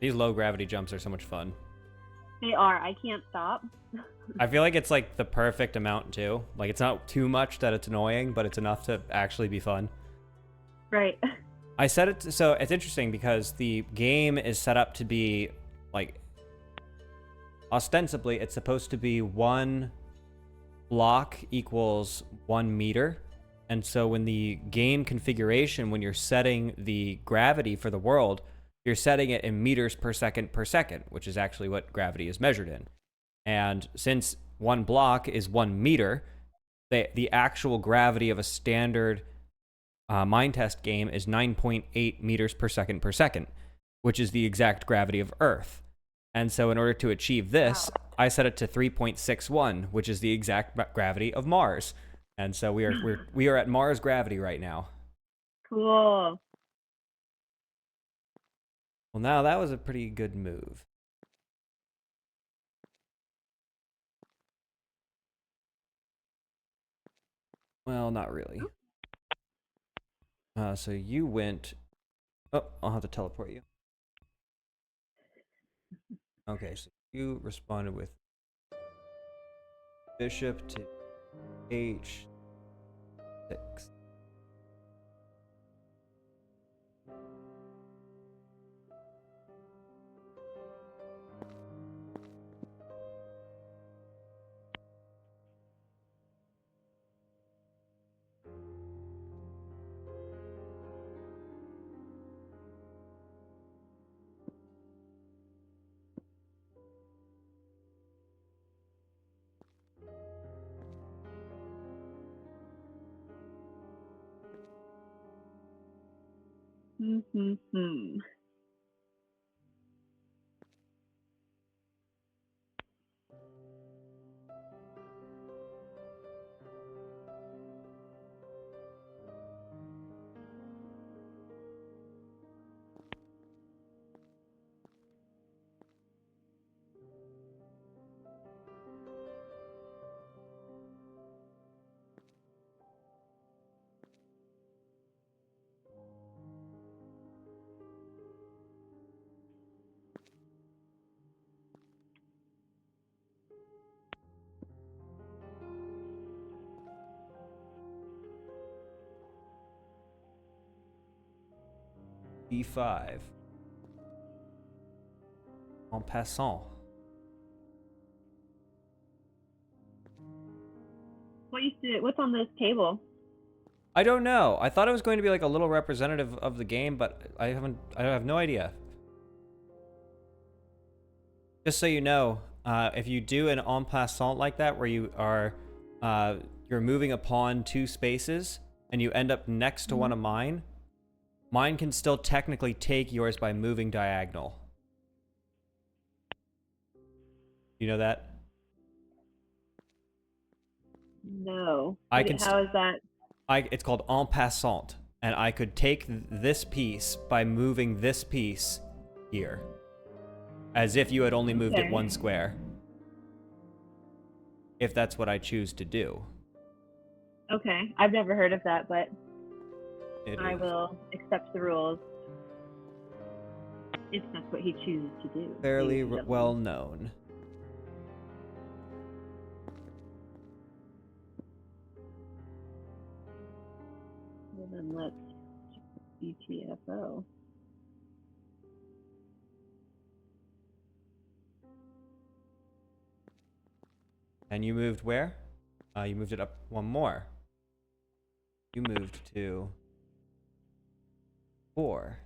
These low gravity jumps are so much fun. They are. I can't stop. I feel like it's like the perfect amount too. Like it's not too much that it's annoying, but it's enough to actually be fun. Right. I set it so it's interesting because the game is set up to be like ostensibly it's supposed to be 1 block equals 1 meter. And so when the game configuration, when you're setting the gravity for the world, you're setting it in meters per second, which is actually what gravity is measured in. And since 1 block is 1 meter, the actual gravity of a standard mind test game is 9.8 meters per second, which is the exact gravity of Earth. And so in order to achieve this, I set it to 3.61, which is the exact gravity of Mars. And so we are at Mars gravity right now. Cool. Well, now that was a pretty good move. Well, not really. So you went... Oh, I'll have to teleport you. Okay, so you responded with bishop to H. 6. Hmm. D5. En passant. What's on this table? I don't know. I thought it was going to be like a little representative of the game, but I have no idea. Just so you know, if you do an en passant like that, where you are, you're moving a pawn 2 spaces, and you end up next to one of mine, mine can still technically take yours by moving diagonal. You know that? No. I can How is that? It's called en passant, and I could take this piece by moving this piece here, as if you had only moved it 1 square. If that's what I choose to do. Okay, I've never heard of that, but I Is. will accept the rules if that's what he chooses to do. Fairly well known. Well, then let's BTFO. And you moved where? You moved it up 1 more. You moved to 4.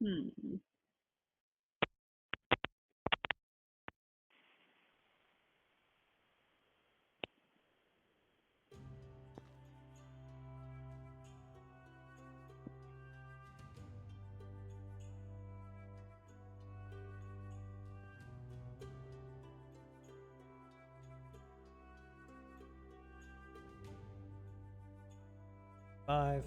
Hmm. Five.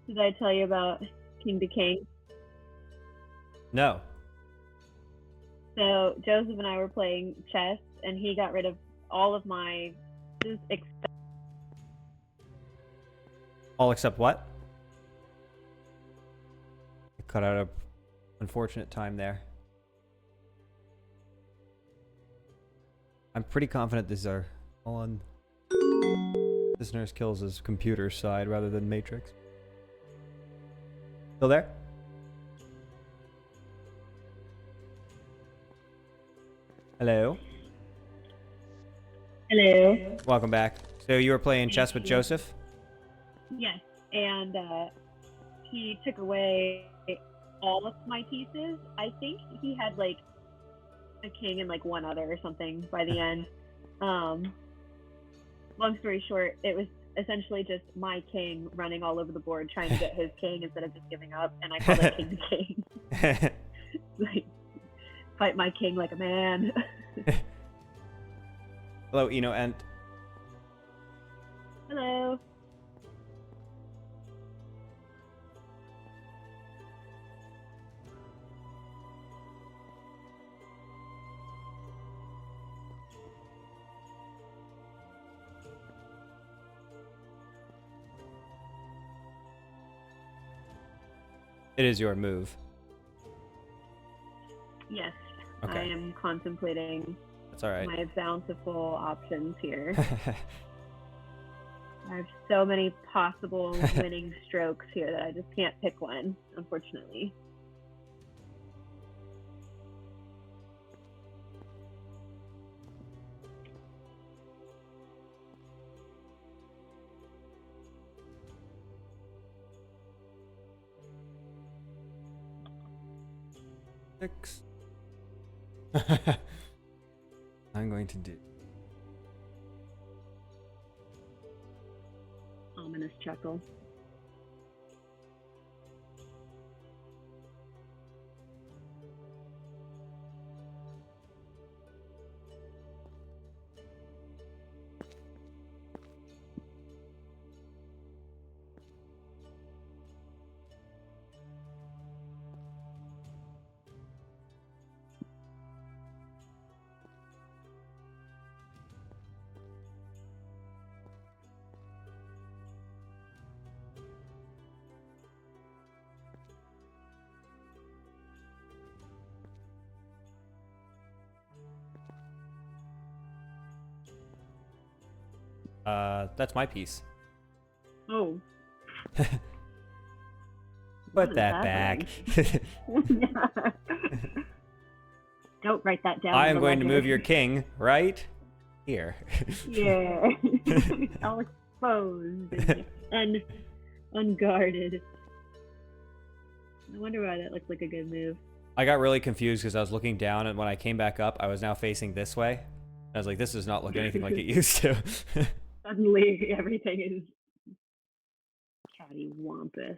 Did I tell you about King to King? No. So Joseph and I were playing chess, and he got rid of all of my All except what? You cut out a unfortunate time there. I'm pretty confident these are all on ThisNurseKills' computer side rather than Matrix. Still there? Hello? Hello. Welcome back. So you were playing chess with Joseph? Yes, and he took away all of my pieces. I think he had like a king and like one other or something by the end. Long story short, it was essentially just my king running all over the board trying to get his king instead of just giving up, and I called it King King. Like, fight my king like a man. Hello, Eno Ent. Hello. It is your move. Yes, Okay. I am contemplating That's all right. my bountiful options here. I have so many possible winning strokes here that I just can't pick one, unfortunately. Six. I'm going to do. Ominous chuckle. That's my piece. Oh. Put that back. Don't write that down. I am going to move your king right here. Yeah. All exposed and unguarded. I wonder why that looks like a good move. I got really confused because I was looking down, and when I came back up, I was now facing this way. I was like, this does not look anything like it used to. Suddenly, everything is cattywampus.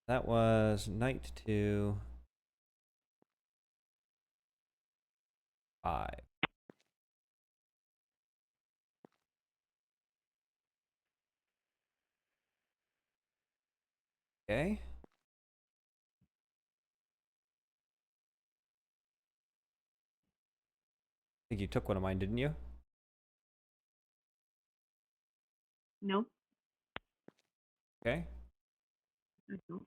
That was knight to 5. Okay. I think you took one of mine, didn't you? No, Okay. I don't.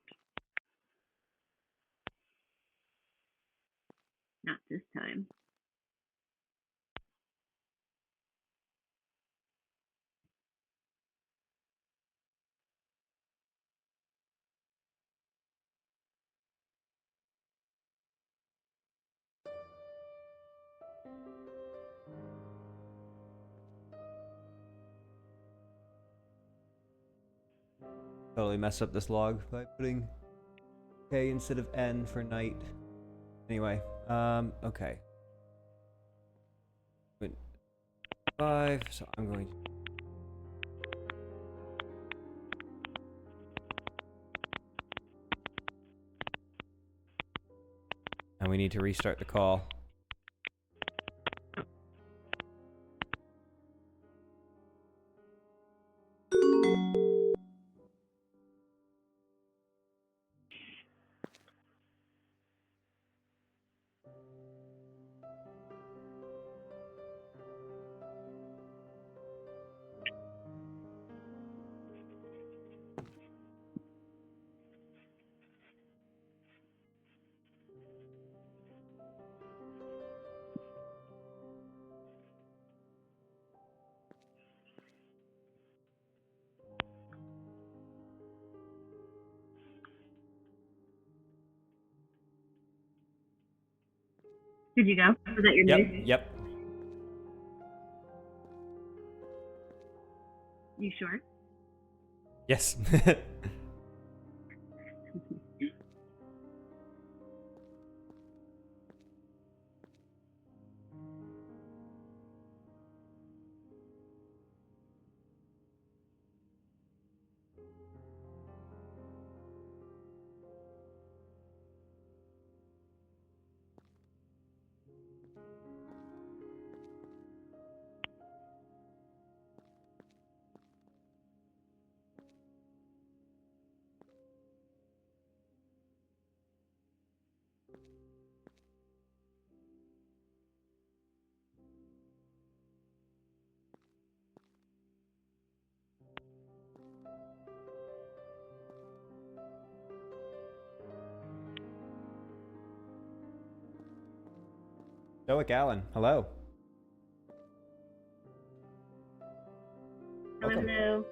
Not this time. Totally messed up this log by putting K instead of N for knight. Anyway, okay. 5, so I'm going to... And we need to restart the call. Did you go? Was that your move? Yep. You sure? Yes. Stoic Alan, hello. Welcome. Hello.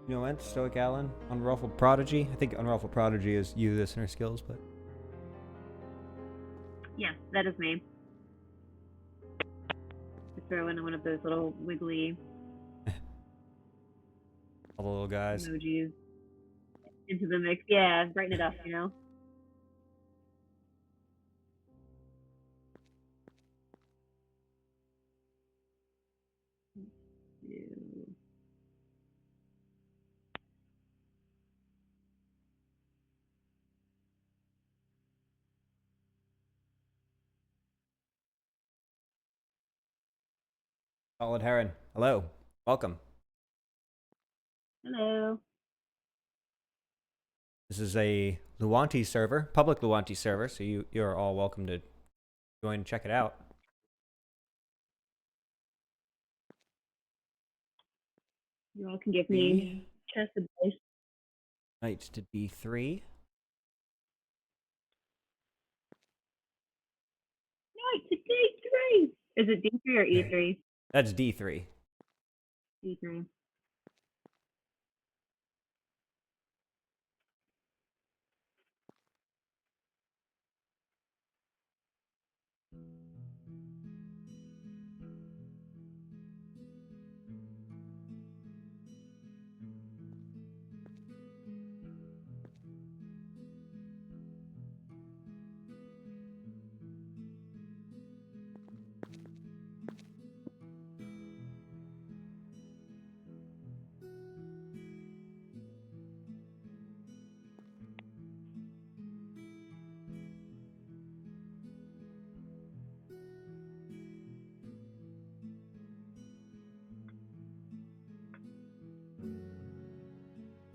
You know what? Stoic Alan, Unruffled Prodigy. I think Unruffled Prodigy is you, ThisNurseKills, but Yes, that is me. Just throw in one of those little wiggly all the little guys. emojis into the mix. Yeah, brighten it up, you know? Ew. Solid Heron, hello. Welcome. Hello. This is a Luanti server, public Luanti server, so you're all welcome to join and check it out. You all can give me chest advice. Knight to D3. No, it's D3. Is it D3 or E3? That's D3. D3.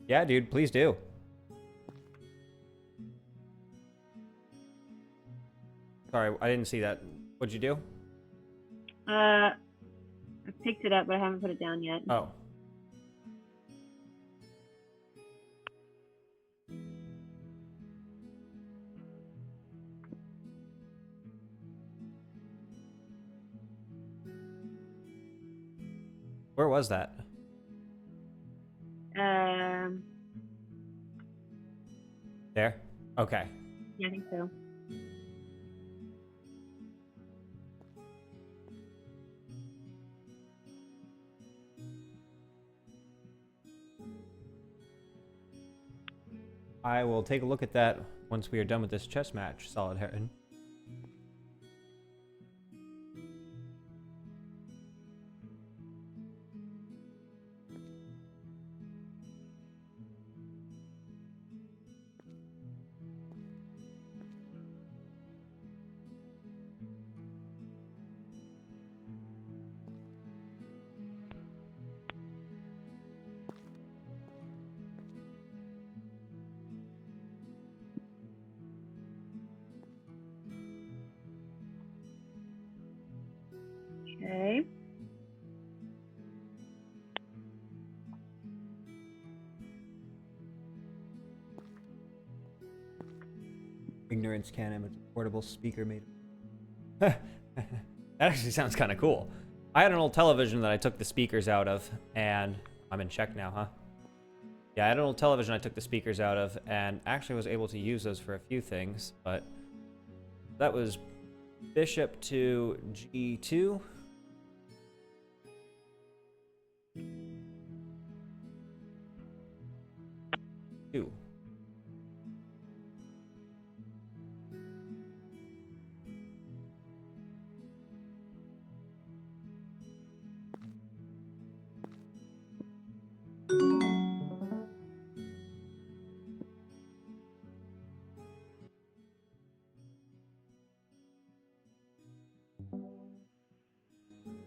Yeah, dude, please do. Sorry, I didn't see that. What'd you do? I picked it up, but I haven't put it down yet. Oh. Where was that? There? Okay. Yeah, I think so. I will take a look at that once we are done with this chess match, Solid Heron. Okay. Ignorance cannon with a portable speaker made. That actually sounds kind of cool. I had an old television that I took the speakers out of, and I'm in check now, huh? Yeah, I had an old television I took the speakers out of, and actually was able to use those for a few things, but that was bishop to G2. 2.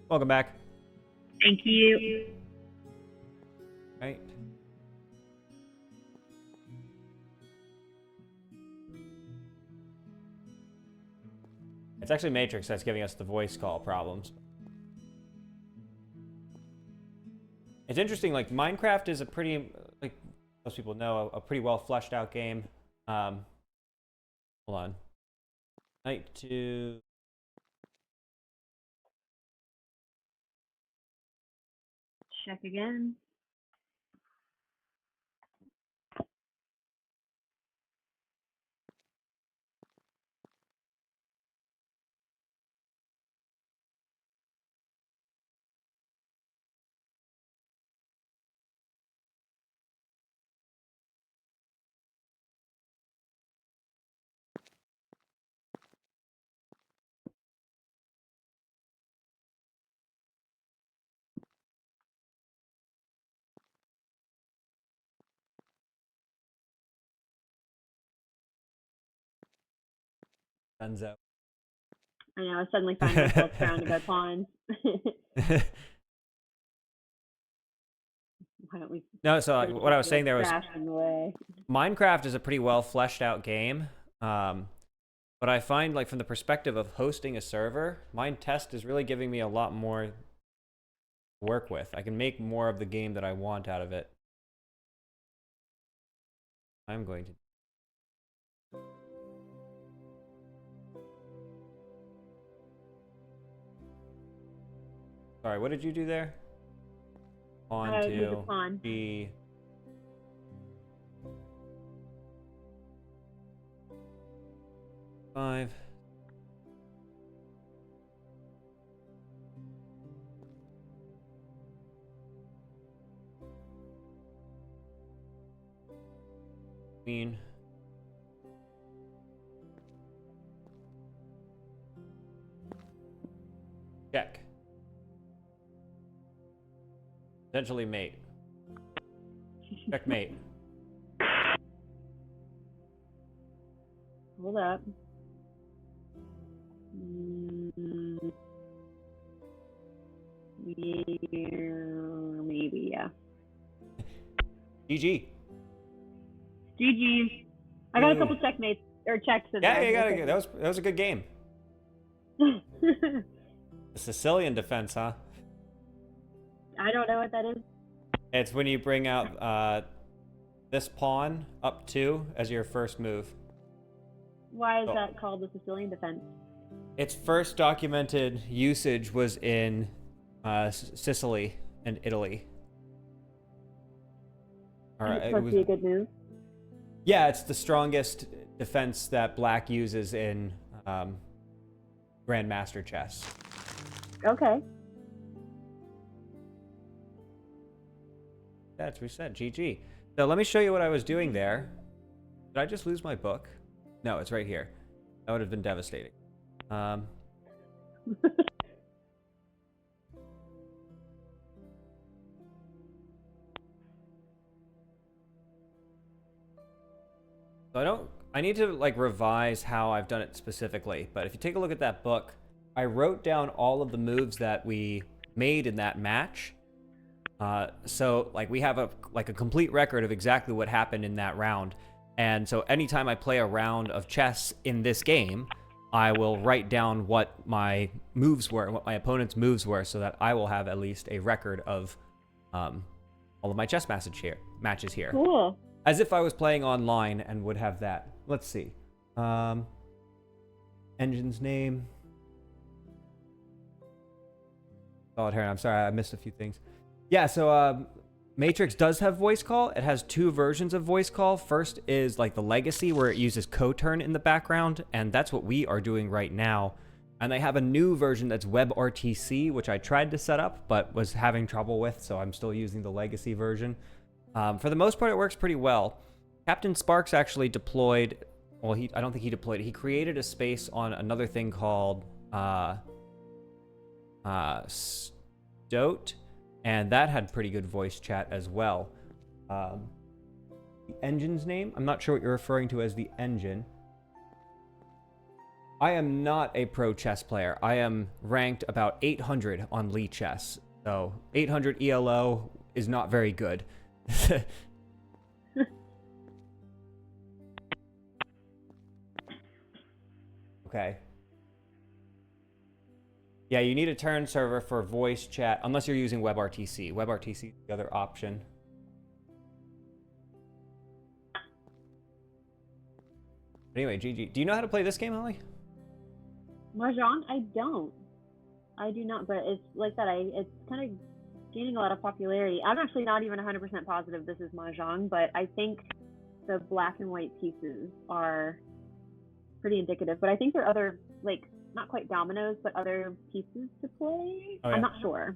Welcome back. Thank you. Right. It's actually Matrix that's giving us the voice call problems. It's interesting, like, Minecraft is a pretty, like most people know, a pretty well fleshed out game. Hold on. Night 2. Check again. Dunzo. I know, I suddenly find myself surrounded by pawns. Why don't we? No, so what I was saying there was away. Minecraft is a pretty well fleshed out game. But I find, like, from the perspective of hosting a server, Minetest is really giving me a lot more to work with. I can make more of the game that I want out of it. I'm going to... Sorry, what did you do there? On to G. Five. Queen. Check. Potentially mate. Checkmate. Hold up. Maybe, yeah. GG. GG. I got a couple checkmates or checks in yeah, there. you got it. That was a good game. The Sicilian defense, huh? I don't know what that is. It's when you bring out this pawn up 2 as your first move. Why is that called the Sicilian defense? Its first documented usage was in Sicily and Italy. It's supposed to be a good move? Yeah, it's the strongest defense that Black uses in Grandmaster chess. Okay. That's what we said. GG. So let me show you what I was doing there. Did I just lose my book? No, it's right here. That would have been devastating. So I need to, like, revise how I've done it specifically, but if you take a look at that book, I wrote down all of the moves that we made in that match. So, like, we have a complete record of exactly what happened in that round. And so anytime I play a round of chess in this game, I will write down what my moves were and what my opponent's moves were, so that I will have at least a record of all of my chess matches here. Cool. As if I was playing online and would have that. Let's see. Engine's name. Solid Heron. I'm sorry, I missed a few things. Yeah, so Matrix does have voice call. It has 2 versions of voice call. First is, like, the legacy, where it uses co-turn in the background, and that's what we are doing right now. And they have a new version that's WebRTC, which I tried to set up, but was having trouble with, so I'm still using the legacy version. For the most part, it works pretty well. Captain Sparks actually deployed. Well, I don't think he deployed it. He created a space on another thing called Stoat, and that had pretty good voice chat as well. The engine's name? I'm not sure what you're referring to as the engine. I am not a pro chess player. I am ranked about 800 on Lee Chess. So 800 ELO is not very good. Okay. Yeah, you need a turn server for voice chat, unless you're using WebRTC. WebRTC is the other option. Anyway, GG. Do you know how to play this game, Holly? Mahjong? I don't. I do not, but it's like that. It's kind of gaining a lot of popularity. I'm actually not even 100% positive this is Mahjong, but I think the black and white pieces are pretty indicative. But I think there are other, like, not quite dominoes, but other pieces to play. Oh, yeah. I'm not sure.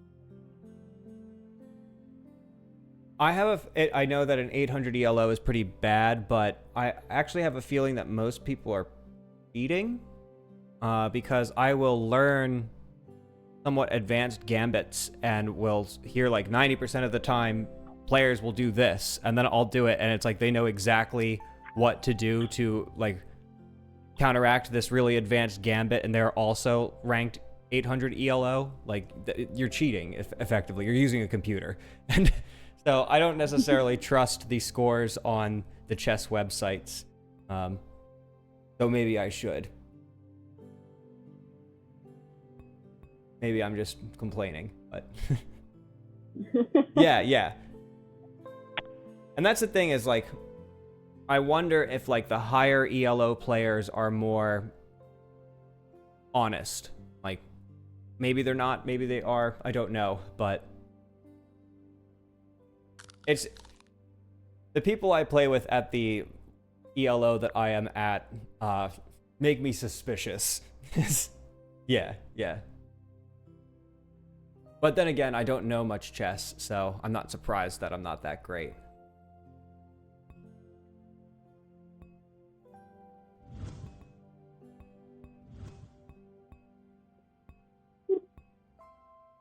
I know that an 800 ELO is pretty bad, but I actually have a feeling that most people are cheating, because I will learn somewhat advanced gambits and will hear like 90% of the time players will do this, and then I'll do it, and it's like they know exactly what to do to like counteract this really advanced gambit, and they're also ranked 800 ELO. Like, you're cheating, effectively. You're using a computer. And so I don't necessarily trust the scores on the chess websites. Though maybe I should. Maybe I'm just complaining, but yeah. And that's the thing is, like, I wonder if, like, the higher ELO players are more honest. Like, maybe they're not, maybe they are, I don't know, but it's the people I play with at the ELO that I am at make me suspicious. Yeah. But then again, I don't know much chess, so I'm not surprised that I'm not that great.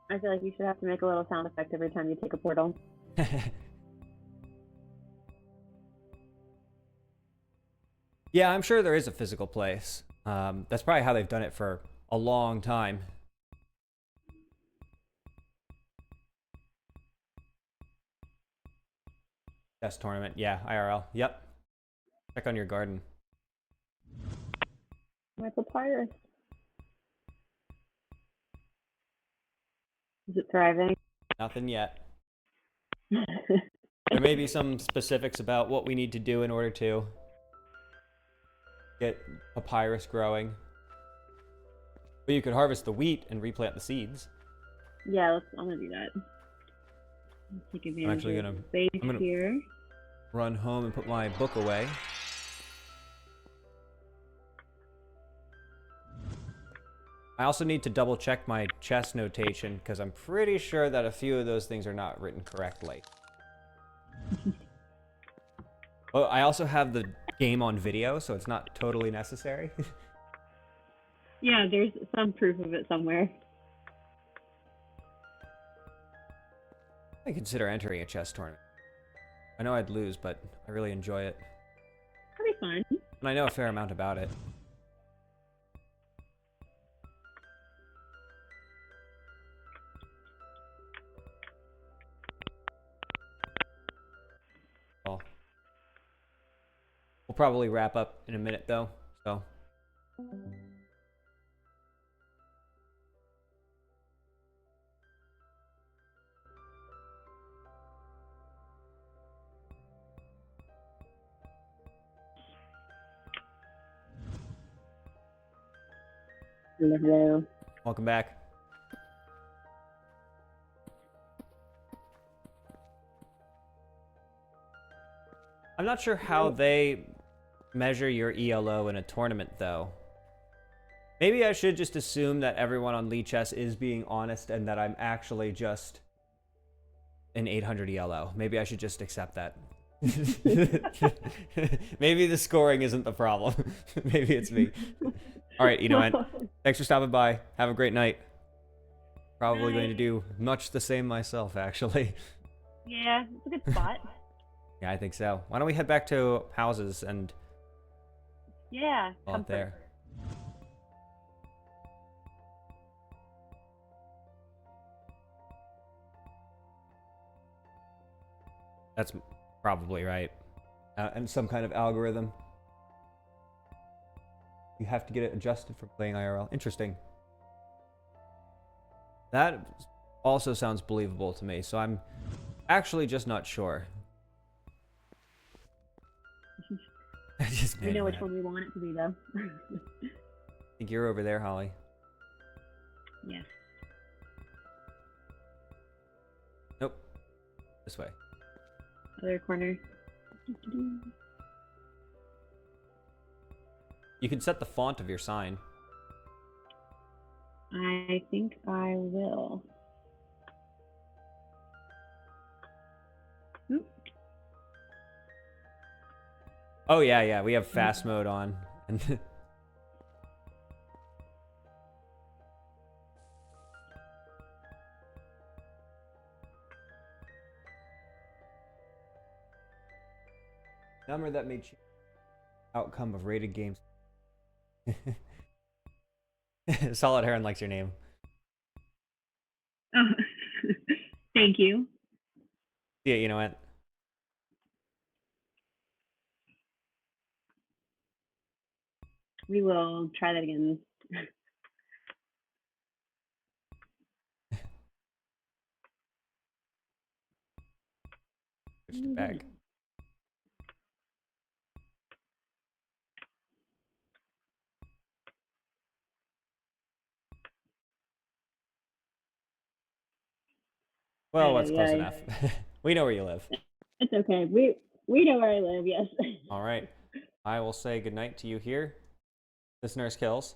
I feel like you should have to make a little sound effect every time you take a portal. Yeah, I'm sure there is a physical place. That's probably how they've done it for a long time. Chess tournament, yeah, IRL. Yep. Check on your garden. My papyrus. Is it thriving? Nothing yet. There may be some specifics about what we need to do in order to get papyrus growing. But you could harvest the wheat and replant the seeds. Yeah, I'm gonna do that. Let's take advantage of the space here. Run home and put my book away. I also need to double check my chess notation because I'm pretty sure that a few of those things are not written correctly. Well, I also have the game on video, so it's not totally necessary. Yeah, there's some proof of it somewhere. I consider entering a chess tournament. I know I'd lose, but I really enjoy it. That'd be fun. And I know a fair amount about it. Well, we'll probably wrap up in a minute, though, so... Hello. Welcome back. I'm not sure how they measure your ELO in a tournament, though. Maybe I should just assume that everyone on Lee Chess is being honest and that I'm actually just an 800 ELO. Maybe I should just accept that. Maybe the scoring isn't the problem. Maybe it's me. All right, thanks for stopping by. Have a great night. Probably going to do much the same myself, actually. Yeah, it's a good spot. Yeah, I think so. Why don't we head back to houses and Yeah, call it there. That's probably right. And some kind of algorithm. You have to get it adjusted for playing IRL. Interesting. That also sounds believable to me, so I'm actually just not sure. We know which one we want it to be, though. I think you're over there, Holly. Yes. Nope. This way. Other corner. You can set the font of your sign. I think I will. Oop. Oh, yeah, we have fast mode on. And number that may change outcome of rated games. Solid Heron likes your name. Oh, thank you. Yeah, you know what? We will try that again. Switch to bag. Well, that's close enough. We know where you live. It's okay. We know where I live, yes. All right. I will say goodnight to you here. ThisNurseKills.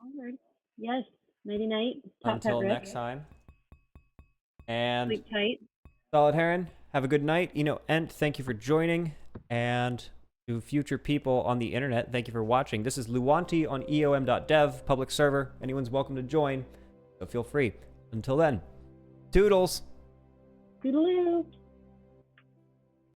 Alright. Yes. Nighty night. Until next time. And sleep tight. Solid Heron, have a good night. Ent, thank you for joining. And to future people on the internet, thank you for watching. This is Luanti on eom.dev, public server. Anyone's welcome to join, so feel free. Until then, toodles. Toodaloo.